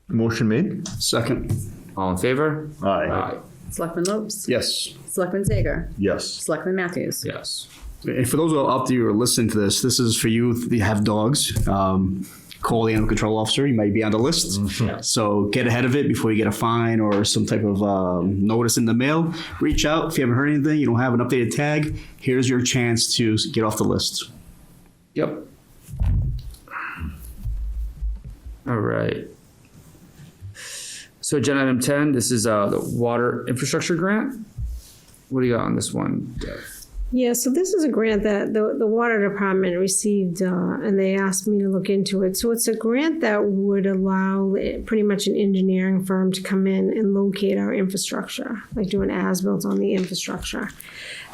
Motion made. Second. All in favor? Aye. Selectman Lopes, Yes. Selectman Zager, Yes. Selectman Matthews. Yes. And for those out there who are listening to this, this is for you if you have dogs. call the animal control officer. You might be on the list. So get ahead of it before you get a fine or some type of notice in the mail. Reach out. If you haven't heard anything, you don't have an updated tag, here's your chance to get off the list. Yep. All right. So agenda item 10, this is the water infrastructure grant. What do you got on this one, Deb? Yeah, so this is a grant that the water department received, and they asked me to look into it. So it's a grant that would allow pretty much an engineering firm to come in and locate our infrastructure, like do an as-built on the infrastructure.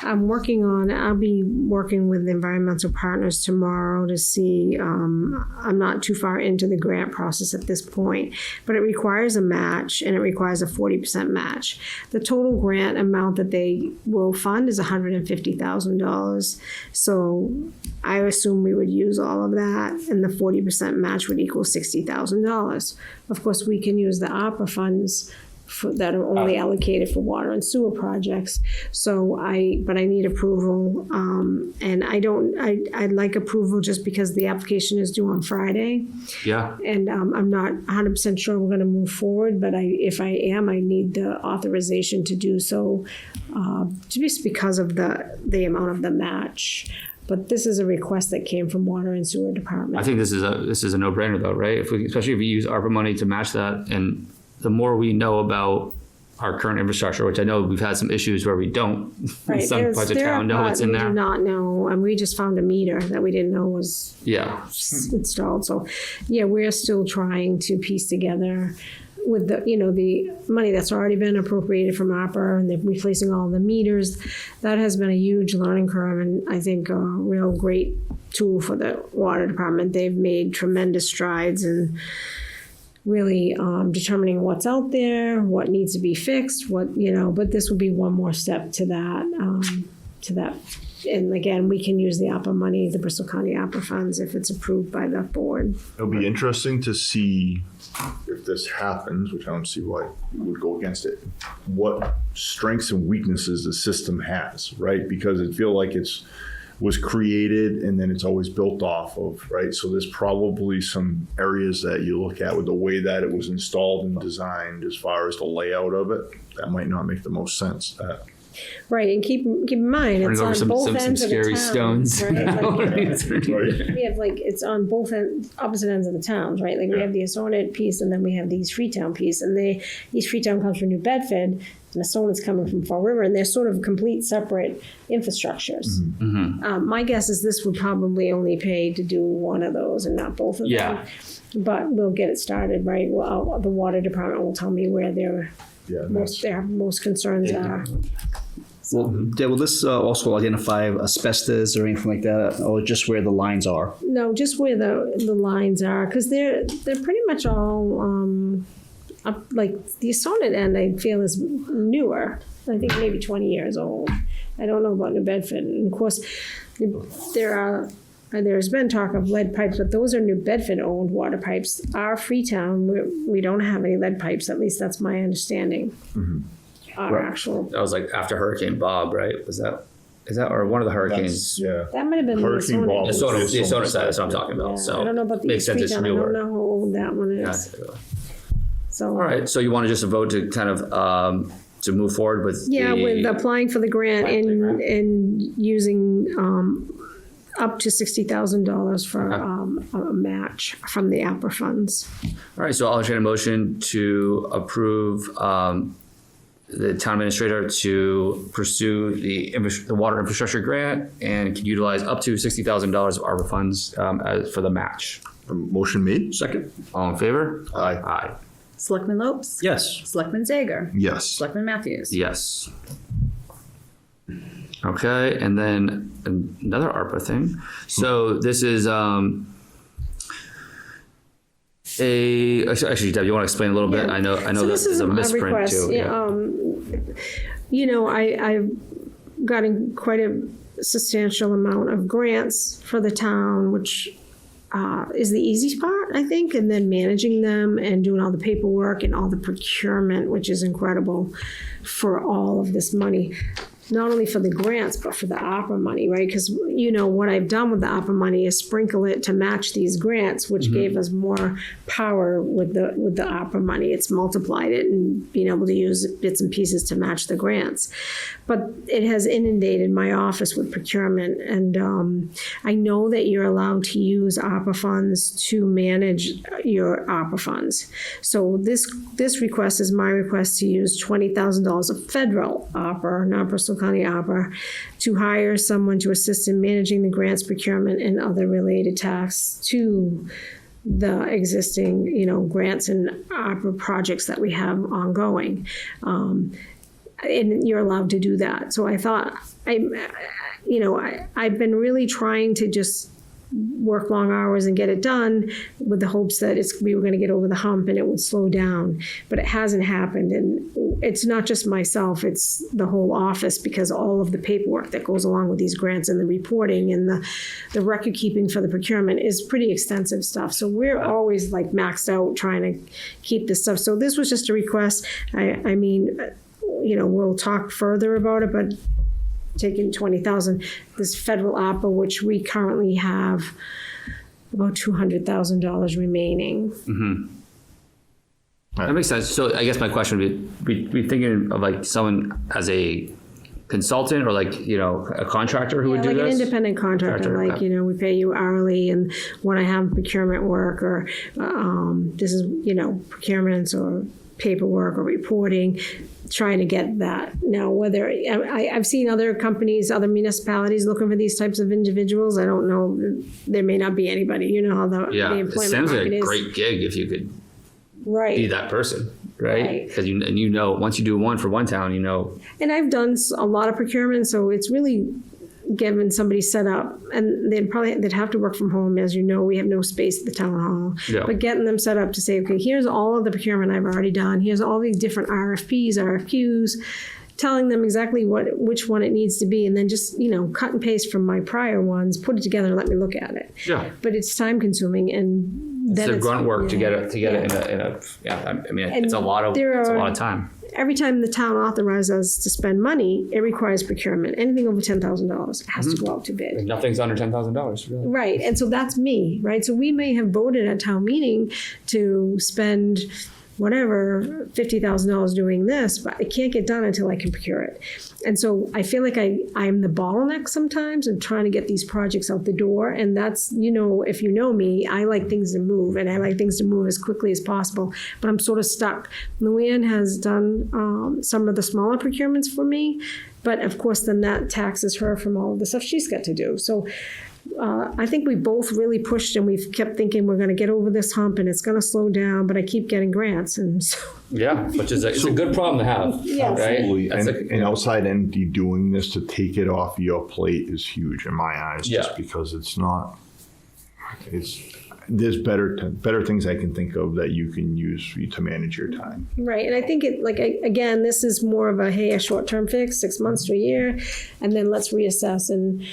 I'll be working with environmental partners tomorrow to see, I'm not too far into the grant process at this point, but it requires a match, and it requires a 40% match. The total grant amount that they will fund is $150,000. So I assume we would use all of that, and the 40% match would equal $60,000. Of course, we can use the ARPA funds that are only allocated for water and sewer projects. So but I need approval, and I'd like approval just because the application is due on Friday. Yeah. And I'm not 100% sure we're gonna move forward, but if I am, I need the authorization to do so, just because of the amount of the match. But this is a request that came from Water and Sewer Department. I think this is a no-brainer though, right? Especially if we use ARPA money to match that, and the more we know about our current infrastructure, which I know we've had some issues where we don't, Right, some parts of town know what's in We do there. not know, and we just found a meter that we didn't know was Yeah. installed. So, yeah, we're still trying to piece together with the money that's already been appropriated from ARPA, and they're replacing all the meters. That has been a huge learning curve, and I think a real great tool for the water department. They've made tremendous strides in really determining what's out there, what needs to be fixed, but this will be one more step to that. And again, we can use the ARPA money, the Bristol County ARPA funds, if it's approved by the board. It'll be interesting to see if this happens, which I don't see why you would go against it, what strengths and weaknesses the system has, right? Because it feels like was created and then it's always built off of, right? So there's probably some areas that you look at with the way that it was installed and designed as far as the layout of it, that might not make the most sense. Right, and keep in mind, it's Running over on both some ends of the scary towns, stones. right? Right. We have it's on both opposite ends of the towns, right? Like we have the Assonet piece, and then we have the East Freetown piece, and East Freetown comes from New Bedford, and Assonet's coming from Fall River, and they're sort of complete separate infrastructures. Mm-hmm. My guess is this would probably only pay to do one of those and not both of Yeah. them. But we'll get it started, right? Well, the water department will tell me where their most concerns are. Well, will this also identify asbestos or anything like that, or just where the lines are? No, just where the lines are, because they're pretty much all up, like the Sonnet end. I feel is newer. I think maybe 20 years old. I don't know about New Bedford, and of course, there's been talk of lead pipes, but those are New Bedford owned water pipes. Our Freetown, we don't have any lead pipes. At least that's my understanding. Mm-hmm. Actual. That was like after Hurricane Bob, right? Is that or one of the hurricanes? Yeah. That might have been Hurricane the Bob. The Sonnet side, that's what I'm talking about. Yeah, So I don't know about the makes East sense it's Freetown. I newer. don't know how old that one Yeah. is. So. All right, so you want to just vote to kind of to move forward with With applying for the grant Applying for the and using up to $60,000 for a match from the ARPA funds. All right, so I'll entertain a motion to approve the town administrator to pursue the water infrastructure grant and can utilize up to $60,000 of ARPA funds for the match. Motion made? Second. All in favor? Aye. Aye. Selectman Lopes? Yes. Selectman Zager? Yes. Selectman Matthews? Yes. Okay, and then another ARPA thing. So this is actually, Deb, you want to explain a little bit? I know So that this there's is a misprint request. too. I've gotten quite a substantial amount of grants for the town, which is the easy part, I think, and then managing them and doing all the paperwork and all the procurement, which is incredible for all of this money. not only for the grants, but for the opera money, right? Because, what I've done with the opera money is sprinkle it to match these grants, which gave us more power with the opera money. It's multiplied it and being able to use bits and pieces to match the grants. But it has inundated my office with procurement. And I know that you're allowed to use opera funds to manage your opera funds. So this request is my request to use $20,000 of federal opera, not Bristol County opera, to hire someone to assist in managing the grants, procurement, and other related tasks to the existing, grants and opera projects that we have ongoing. And you're allowed to do that. So I thought, I've been really trying to just work long hours and get it done with the hopes that we were going to get over the hump and it would slow down, but it hasn't happened. And it's not just myself, it's the whole office, because all of the paperwork that goes along with these grants and the reporting and the record keeping for the procurement is pretty extensive stuff. So we're always like maxed out trying to keep this stuff. So this was just a request. I mean, we'll talk further about it, but taking $20,000, this federal opera, which we currently have about $200,000 remaining. That makes sense. So I guess my question would be thinking of like someone as a consultant or like, a contractor who would do like this? An independent contractor, like, we pay you hourly, and when I have procurement work or this is, procurements or paperwork or reporting, trying to get that. Now, whether I've seen other companies, other municipalities looking for these types of individuals. I don't know. There may not be anybody. You know how the employment it sounds like market a is. great gig if you could Right. be that person, right? Because once you do one for one town, And I've done a lot of procurement, so it's really getting somebody set up, and they'd have to work from home. As you know, we have no space at the town hall. Yeah. But getting them set up to say, okay, here's all of the procurement I've already done. Here's all these different RFPs, RFQs, telling them exactly which one it needs to be, and then just cut and paste from my prior ones, put it together, and let me look at it. Yeah. But it's time consuming, and then it's the grunt work to get it in a I mean, it's a lot of time. Every time the town authorizes us to spend money, it requires procurement. Anything over $10,000 has to go out to bid. Nothing's under $10,000, really. Right, and so that's me, right? So we may have voted at town meeting to spend whatever, $50,000 doing this, but it can't get done until I can procure it. And so I feel like I'm the bottleneck sometimes of trying to get these projects out the door. And that's, if you know me, I like things to move, and I like things to move as quickly as possible, but I'm sort of stuck. Luann has done some of the smaller procurements for me, but of course then that taxes her from all of the stuff she's got to do. So I think we both really pushed, and we've kept thinking we're going to get over this hump and it's going to slow down, but I keep getting grants. And so. Yeah, which is it's a good problem to have. Yes. Right? Absolutely. That's And outside entity doing this to take it off your plate is huge in my eyes, Yeah. just because there's better things I can think of that you can use to manage your time. Right, and I think again, this is more of a short-term fix, 6 months to a year, and then let's reassess. And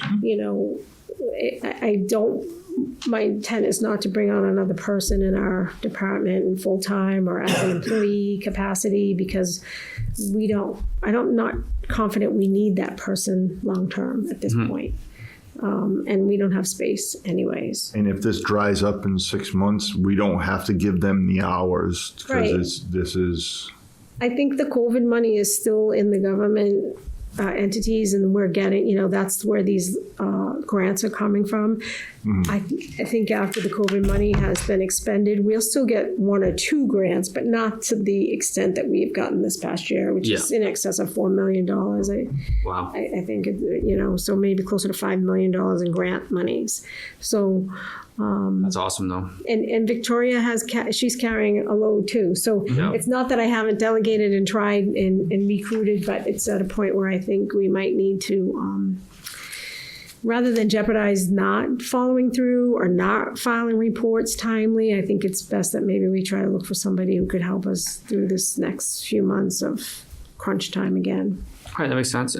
my intent is not to bring on another person in our department in full-time or as an employee capacity, because I'm not confident we need that person long-term at this point. And we don't have space anyways. And if this dries up in 6 months, we don't have to give them the hours, because Right. I think the COVID money is still in the government entities, and we're getting, that's where these grants are coming from. I think after the COVID money has been expended, we'll still get 1 or 2 grants, but not to the extent that we've gotten this past year, which is in excess of $4 million. Wow. I think, so maybe closer to $5 million in grant monies. So, That's awesome, though. and Victoria she's carrying a load too. So it's not that I haven't delegated and tried and recruited, but it's at a point where I think we might need to, rather than jeopardize not following through or not filing reports timely, I think it's best that maybe we try to look for somebody who could help us through this next few months of crunch time again. All right, that makes sense.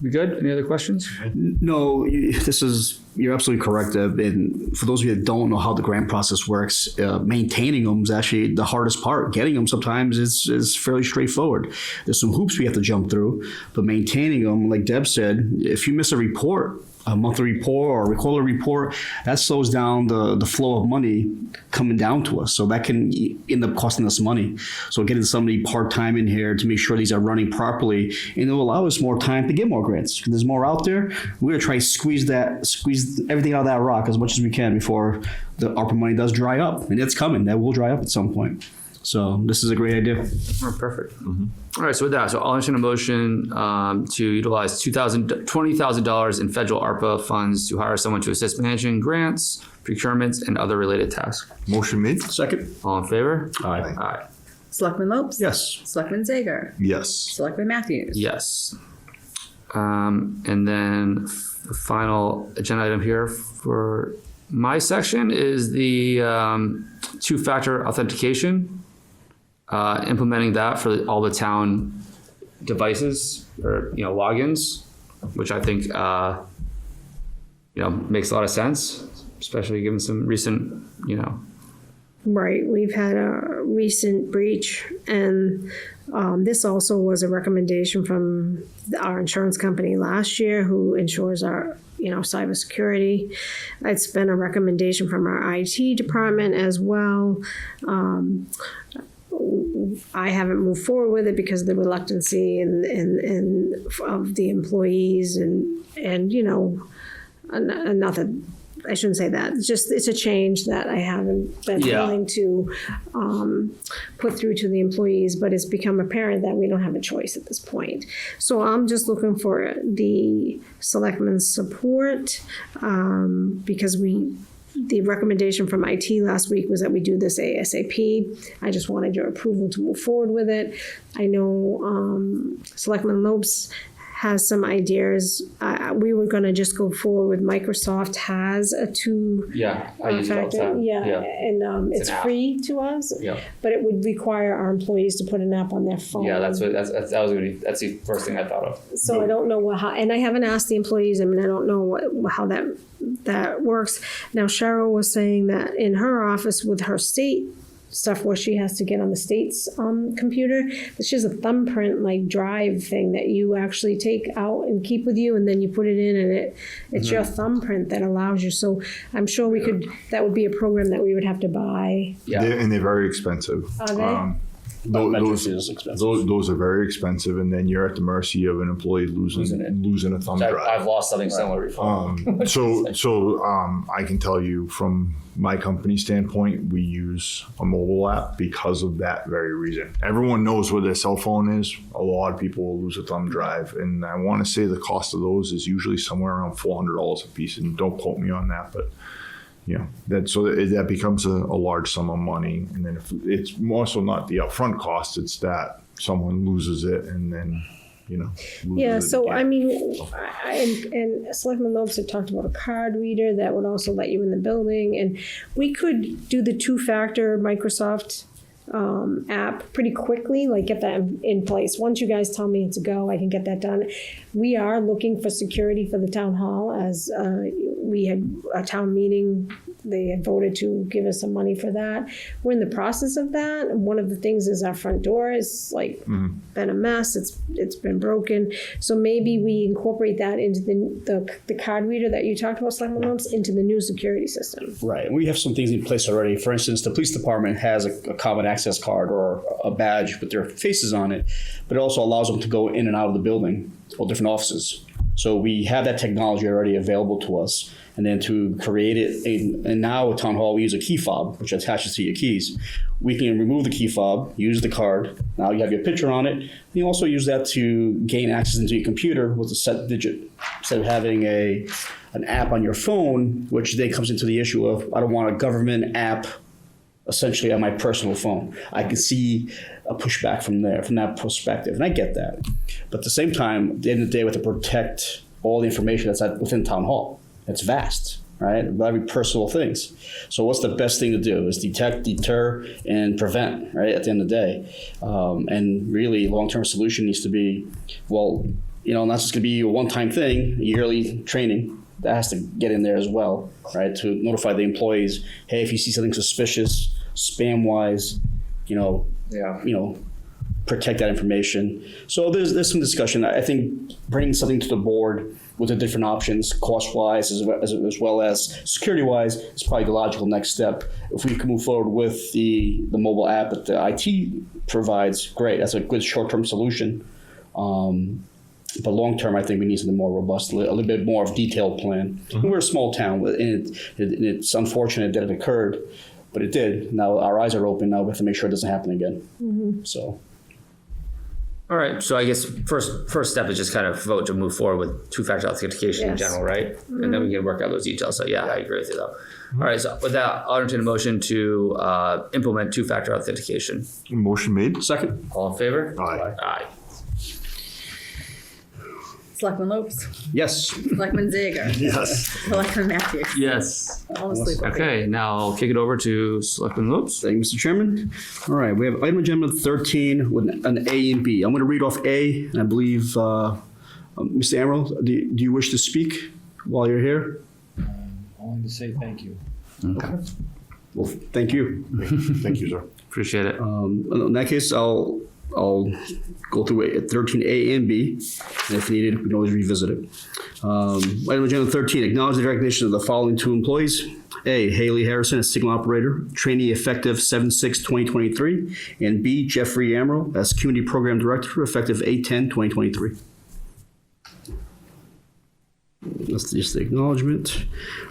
We good? Any other questions? No, you're absolutely correct, Deb. And for those of you that don't know how the grant process works, maintaining them is actually the hardest part. Getting them sometimes is fairly straightforward. There's some hoops we have to jump through, but maintaining them, like Deb said, if you miss a monthly report or a quarterly report, that slows down the flow of money coming down to us. So that can end up costing us money. So getting somebody part-time in here to make sure these are running properly, and it'll allow us more time to get more grants. There's more out there. We're gonna try to squeeze everything out of that rock as much as we can before the ARPA money does dry up. And it's coming. That will dry up at some point. So this is a great idea. Oh, perfect. All right, so with that, I'll entertain a motion to utilize $20,000 in federal ARPA funds to hire someone to assist managing grants, procurements, and other related tasks. Motion made? Second. All in favor? Aye. Aye. Selectman Lopes? Yes. Selectman Zager? Yes. Selectman Matthews? Yes. And then the final agenda item here for my section is the two-factor authentication. Implementing that for all the town devices or logins, which I think makes a lot of sense, especially given some recent Right, we've had a recent breach, and this also was a recommendation from our insurance company last year, who insures our cybersecurity. It's been a recommendation from our IT department as well. I haven't moved forward with it because of the reluctancy and of the employees and nothing. I shouldn't say that. It's a change that I haven't been willing to put through to the employees, but it's become apparent that we don't have a choice at this point. So I'm just looking for the selectmen's support because the recommendation from IT last week was that we do this ASAP. I just wanted your approval to move forward with it. I know Selectman Lopes has some ideas. We were going to just go forward with Microsoft has a two I use it all the factor. time. And it's an app. free to us. But it would require our employees to put an app on their phone. That's the first thing I thought of. So I don't know how, and I haven't asked the employees. I mean, I don't know how that works. Now, Cheryl was saying that in her office with her state stuff where she has to get on the state's computer, but she has a thumbprint drive thing that you actually take out and keep with you, and then you put it in, and it's your thumbprint that allows you. So I'm sure that would be a program that we would have to buy. And they're very expensive. Are they? Those are very expensive, and then you're at the mercy of an employee losing a thumb drive. I've lost something similar before. So I can tell you from my company standpoint, we use a mobile app because of that very reason. Everyone knows where their cell phone is. A lot of people will lose a thumb drive, and I want to say the cost of those is usually somewhere around $400 a piece, and don't quote me on that, but that becomes a large sum of money. And then if it's more so not the upfront cost, it's that someone loses it and then, loses it again. I mean, and Selectman Lopes had talked about a card reader that would also let you in the building. And we could do the two-factor Microsoft app pretty quickly, get that in place. Once you guys tell me it's a go, I can get that done. We are looking for security for the town hall, as we had a town meeting. They had voted to give us some money for that. We're in the process of that. And one of the things is our front door is been a mess. It's been broken. So maybe we incorporate that into the card reader that you talked about, Selectman Lopes, into the new security system. Right. And we have some things in place already. For instance, the police department has a common access card or a badge with their faces on it, but it also allows them to go in and out of the building or different offices. So we have that technology already available to us. And then to create it, and now at Town Hall, we use a key fob, which attaches to your keys. We can remove the key fob, use the card. Now you have your picture on it. And you also use that to gain access into your computer with a set digit. Instead of having an app on your phone, which then comes into the issue of, I don't want a government app essentially on my personal phone. I can see a pushback from that perspective, and I get that. But at the same time, at the end of the day, we have to protect all the information that's within Town Hall. It's vast, right? Very personal things. So what's the best thing to do is detect, deter, and prevent, right, at the end of the day. And really, long-term solution needs to be, not just going to be a one-time thing, yearly training. That has to get in there as well, right? To notify the employees, hey, if you see something suspicious, spam-wise, protect that information. So there's some discussion. I think bringing something to the board with the different options, cost-wise as well as security-wise, is probably the logical next step. If we can move forward with the mobile app that the IT provides, great. That's a good short-term solution. But long-term, I think we need something more robust, a little bit more of a detailed plan. We're a small town, and it's unfortunate that it occurred, but it did. Now our eyes are open. Now we have to make sure it doesn't happen again. So. All right, so I guess first step is just kind of vote to move forward with two-factor authentication in Yes. general, right? And then we can work out those details. So yeah, I agree with you though. All right, so with that, I'll entertain a motion to implement two-factor authentication. Motion made. Second. All in favor? Aye. Aye. Selectman Lopes. Yes. Selectman Zager. Yes. Selectman Matthews. Yes. All asleep. Okay, now I'll kick it over to Selectman Lopes. Thank you, Mr. Chairman. All right, we have item agenda 13 with an A and B. I'm going to read off A, and I believe, Mr. Amaral, do you wish to speak while you're here? Only to say thank you. Okay. Well, thank you. Thank you, sir. Appreciate it. In that case, I'll go through 13A and B, and if needed, we can always revisit it. Item agenda 13, acknowledge the recognition of the following two employees. A, Haley Harrison as signal operator, trainee effective 7/6/2023, and B, Jeffrey Amaral as community program director effective 8/10/2023. That's just the acknowledgement.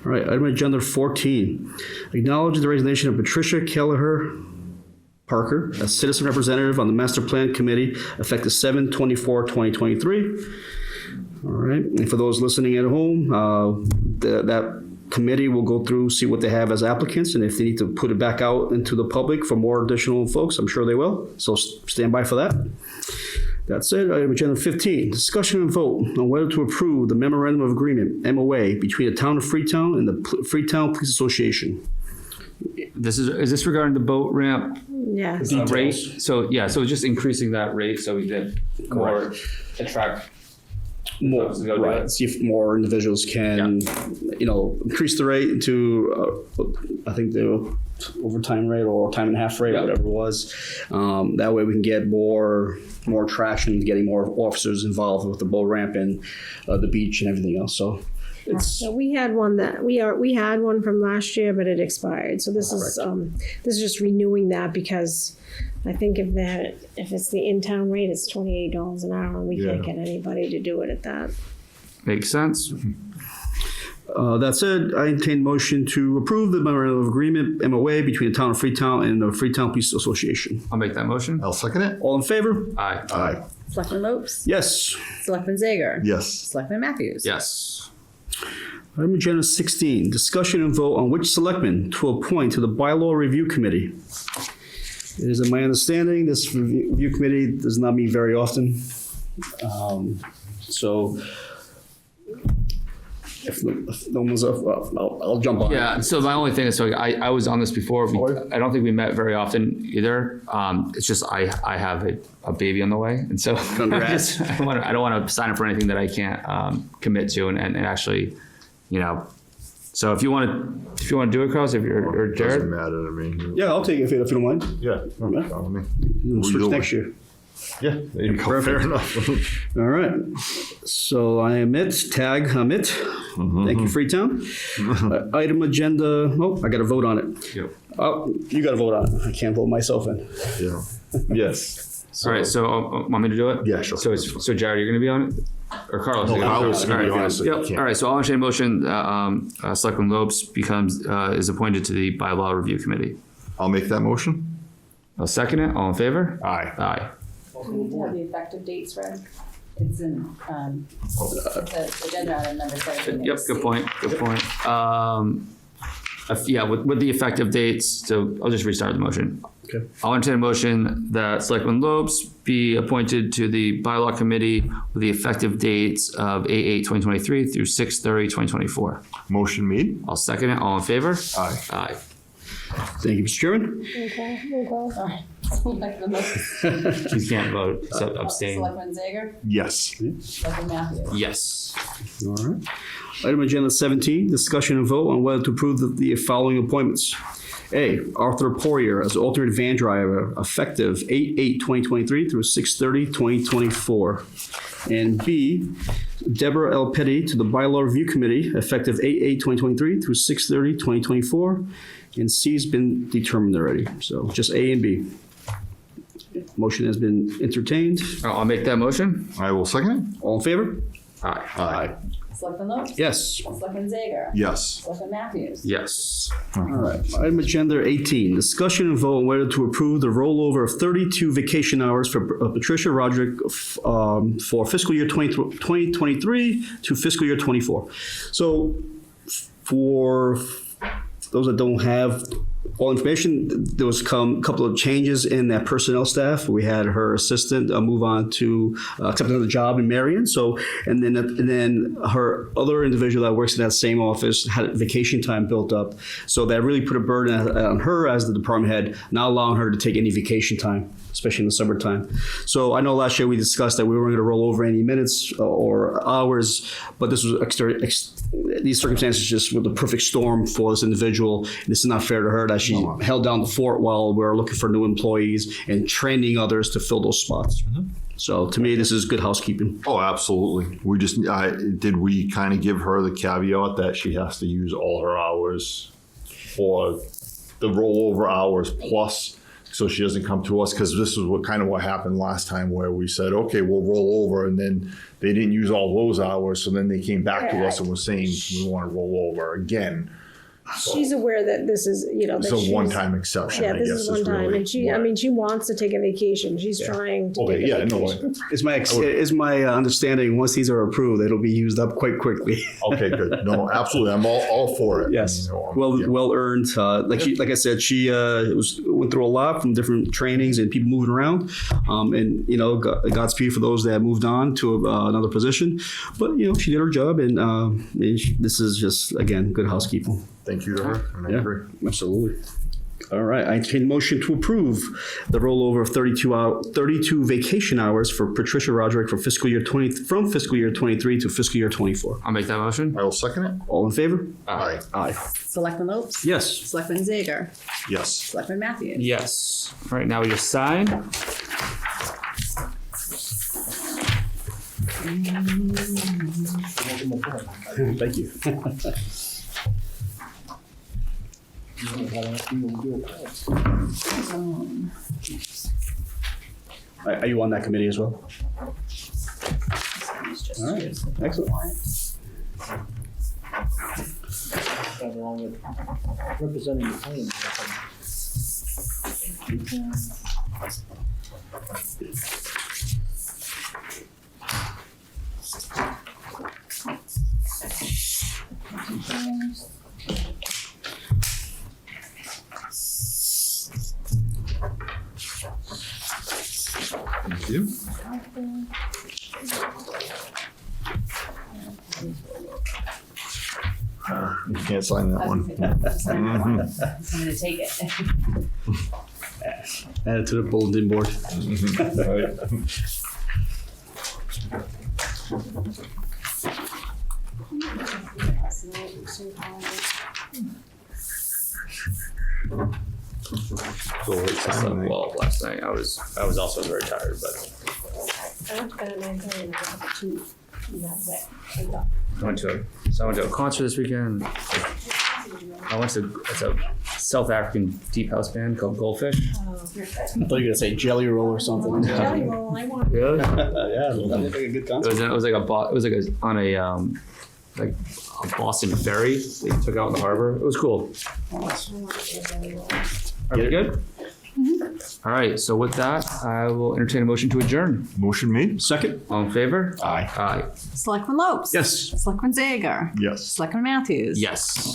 All right, item agenda 14, acknowledge the resignation of Patricia Kelleher Parker as citizen representative on the master plan committee effective 7/24/2023. All right, and for those listening at home, that committee will go through, see what they have as applicants, and if they need to put it back out into the public for more additional folks, I'm sure they will. So stand by for that. That's it. Item agenda 15, discussion and vote on whether to approve the memorandum of agreement, MOA, between the town of Freetown and the Freetown Police Association. Is this regarding the boat ramp Yes. rate? So yeah, so just increasing that rate so we can more attract More, folks to go do right, it. see if more individuals can, increase the rate to, I think the overtime rate or time and a half rate, Yeah. whatever it was. That way we can get more traction, getting more officers involved with the boat ramp and the beach and everything else. So it's, So we had one we had one from last year, but it expired. So this is just renewing that because I think if it's the in-town rate, it's $28 an hour, and we can't get anybody to do it at that. Makes sense. that said, I entertain motion to approve the memorandum of agreement, MOA, between the town of Freetown and the Freetown Police Association. I'll make that motion. I'll second it. All in favor? Aye. Aye. Selectman Lopes. Yes. Selectman Zager. Yes. Selectman Matthews. Yes. Item agenda 16, discussion and vote on which selectmen to appoint to the bylaw review committee. It is my understanding this review committee does not meet very often. So if no one's up, I'll jump on. Yeah, so my only thing is, so I was on this before. I don't think we met very often either. It's just I have a baby on the way, and so Congrats. I don't want to sign up for anything that I can't commit to, and actually, So if you want to do it, Carlos, or Doesn't Jared, matter to me. Yeah, I'll take it if you don't mind. Yeah. No, fine with me. We'll switch do it. next year. Yeah. There you go. Perfect. Fair enough. All right. So I tag Amit. Thank you, Freetown. Item agenda, I got to vote on it. Yep. Oh, you got to vote on it. I can't vote myself in. Yeah. Yes. All right. So want me to do it? Yeah, sure. So Jared, you're going to be on it, or Carlos? No, you're gonna Carlos is gonna be All right. on it, so you Yep. can't. All right. So I'll entertain a motion. Selectman Lopes is appointed to the bylaw review committee. I'll make that motion. I'll second it. All in favor? Aye. Aye. We need to have the effective dates read. It's in, it's the agenda item number 17. Yep, good point, good point. Yeah, with the effective dates, so I'll just restart the motion. Okay. I'll entertain a motion that Selectman Lopes be appointed to the bylaw committee with the effective dates of 8/8/2023 through 6/30/2024. Motion made. I'll second it, all in favor? Aye. Aye. Thank you, Mr. Chairman. Selectman Lopes. You can't vote, so abstain. Selectman Zager. Yes. Selectman Matthews. Yes. All right. Item agenda 17, discussion and vote on whether to approve the following appointments. A, Arthur Poirier as alternate van driver, effective 8/8/2023 through 6/30/2024. And B, Deborah L. Petty to the Bylaw Review Committee, effective 8/8/2023 through 6/30/2024. And C's been determined already, so just A and B. Motion has been entertained. I'll make that motion. I will second it. All in favor? Aye. Aye. Selectman Lopes. Yes. Selectman Zager. Yes. Selectman Matthews. Yes. All right. Item agenda 18, discussion and vote on whether to approve the rollover of 32 vacation hours for Patricia Roderick for fiscal year 2023 to fiscal year 24. So for those that don't have all information, there was a couple of changes in that personnel staff. We had her assistant move on to accept another job in Marion. So, and then her other individual that works in that same office had vacation time built up. So that really put a burden on her as the department head, not allowing her to take any vacation time, especially in the summertime. So I know last year we discussed that we weren't going to roll over any minutes or hours, but this was these circumstances just were the perfect storm for this individual. And this is not fair to her that she held down the fort while we were looking for new employees and training others to fill those spots. So to me, this is good housekeeping. Oh, absolutely. We just, did we kind of give her the caveat that she has to use all her hours for the rollover hours plus, so she doesn't come to us? Because this is what happened last time, where we said, okay, we'll roll over, and then they didn't use all those hours, so then they came back to us and were saying we want to roll over again. She's aware that this is, that It's a she's- one-time exception, Yeah, I this guess. is one time, really and she what- wants to take a vacation. She's trying to Okay, take yeah, a no, vacation. Is my understanding, once these are approved, it'll be used up quite quickly. okay, good. No, absolutely. I'm all for it. Yes, You know, well earned. Like I said, she went through a lot from different trainings and people moving around, and Godspeed for those that moved on to another position. But she did her job, and this is just again good housekeeping. Thank you to her. And I Yeah, agree. absolutely. All right, I entertain a motion to approve the rollover of 32 vacation hours for Patricia Roderick for from fiscal year 23 to fiscal year 24. I'll make that motion. I will second it. All in favor? Aye. Aye. Selectman Lopes. Yes. Selectman Zager. Yes. Selectman Matthews. Yes. All right, now we just sign. Thank you. Are you on that committee as well? All right, excellent. Along with representing the claim. Thank you. You can't sign that one. I'm gonna take it. Add it to the bulletin board. So late signing night. Well, last night I was also very tired, but I went to bed at 9:30 and I got up at 2. I went to a concert this weekend. It's a South African deep house band called Goldfish. I thought you were going to say jelly roll or something. Jelly roll, I want. Really? Yeah, that looked like a good concert. It was on a Boston ferry that you took out in the harbor. It was cool. Are we good? All right. So with that, I will entertain a motion to adjourn. Motion made? Second? All in favor? Aye. Aye. Selectman Lopes. Yes. Selectman Zager. Yes. Selectman Matthews. Yes.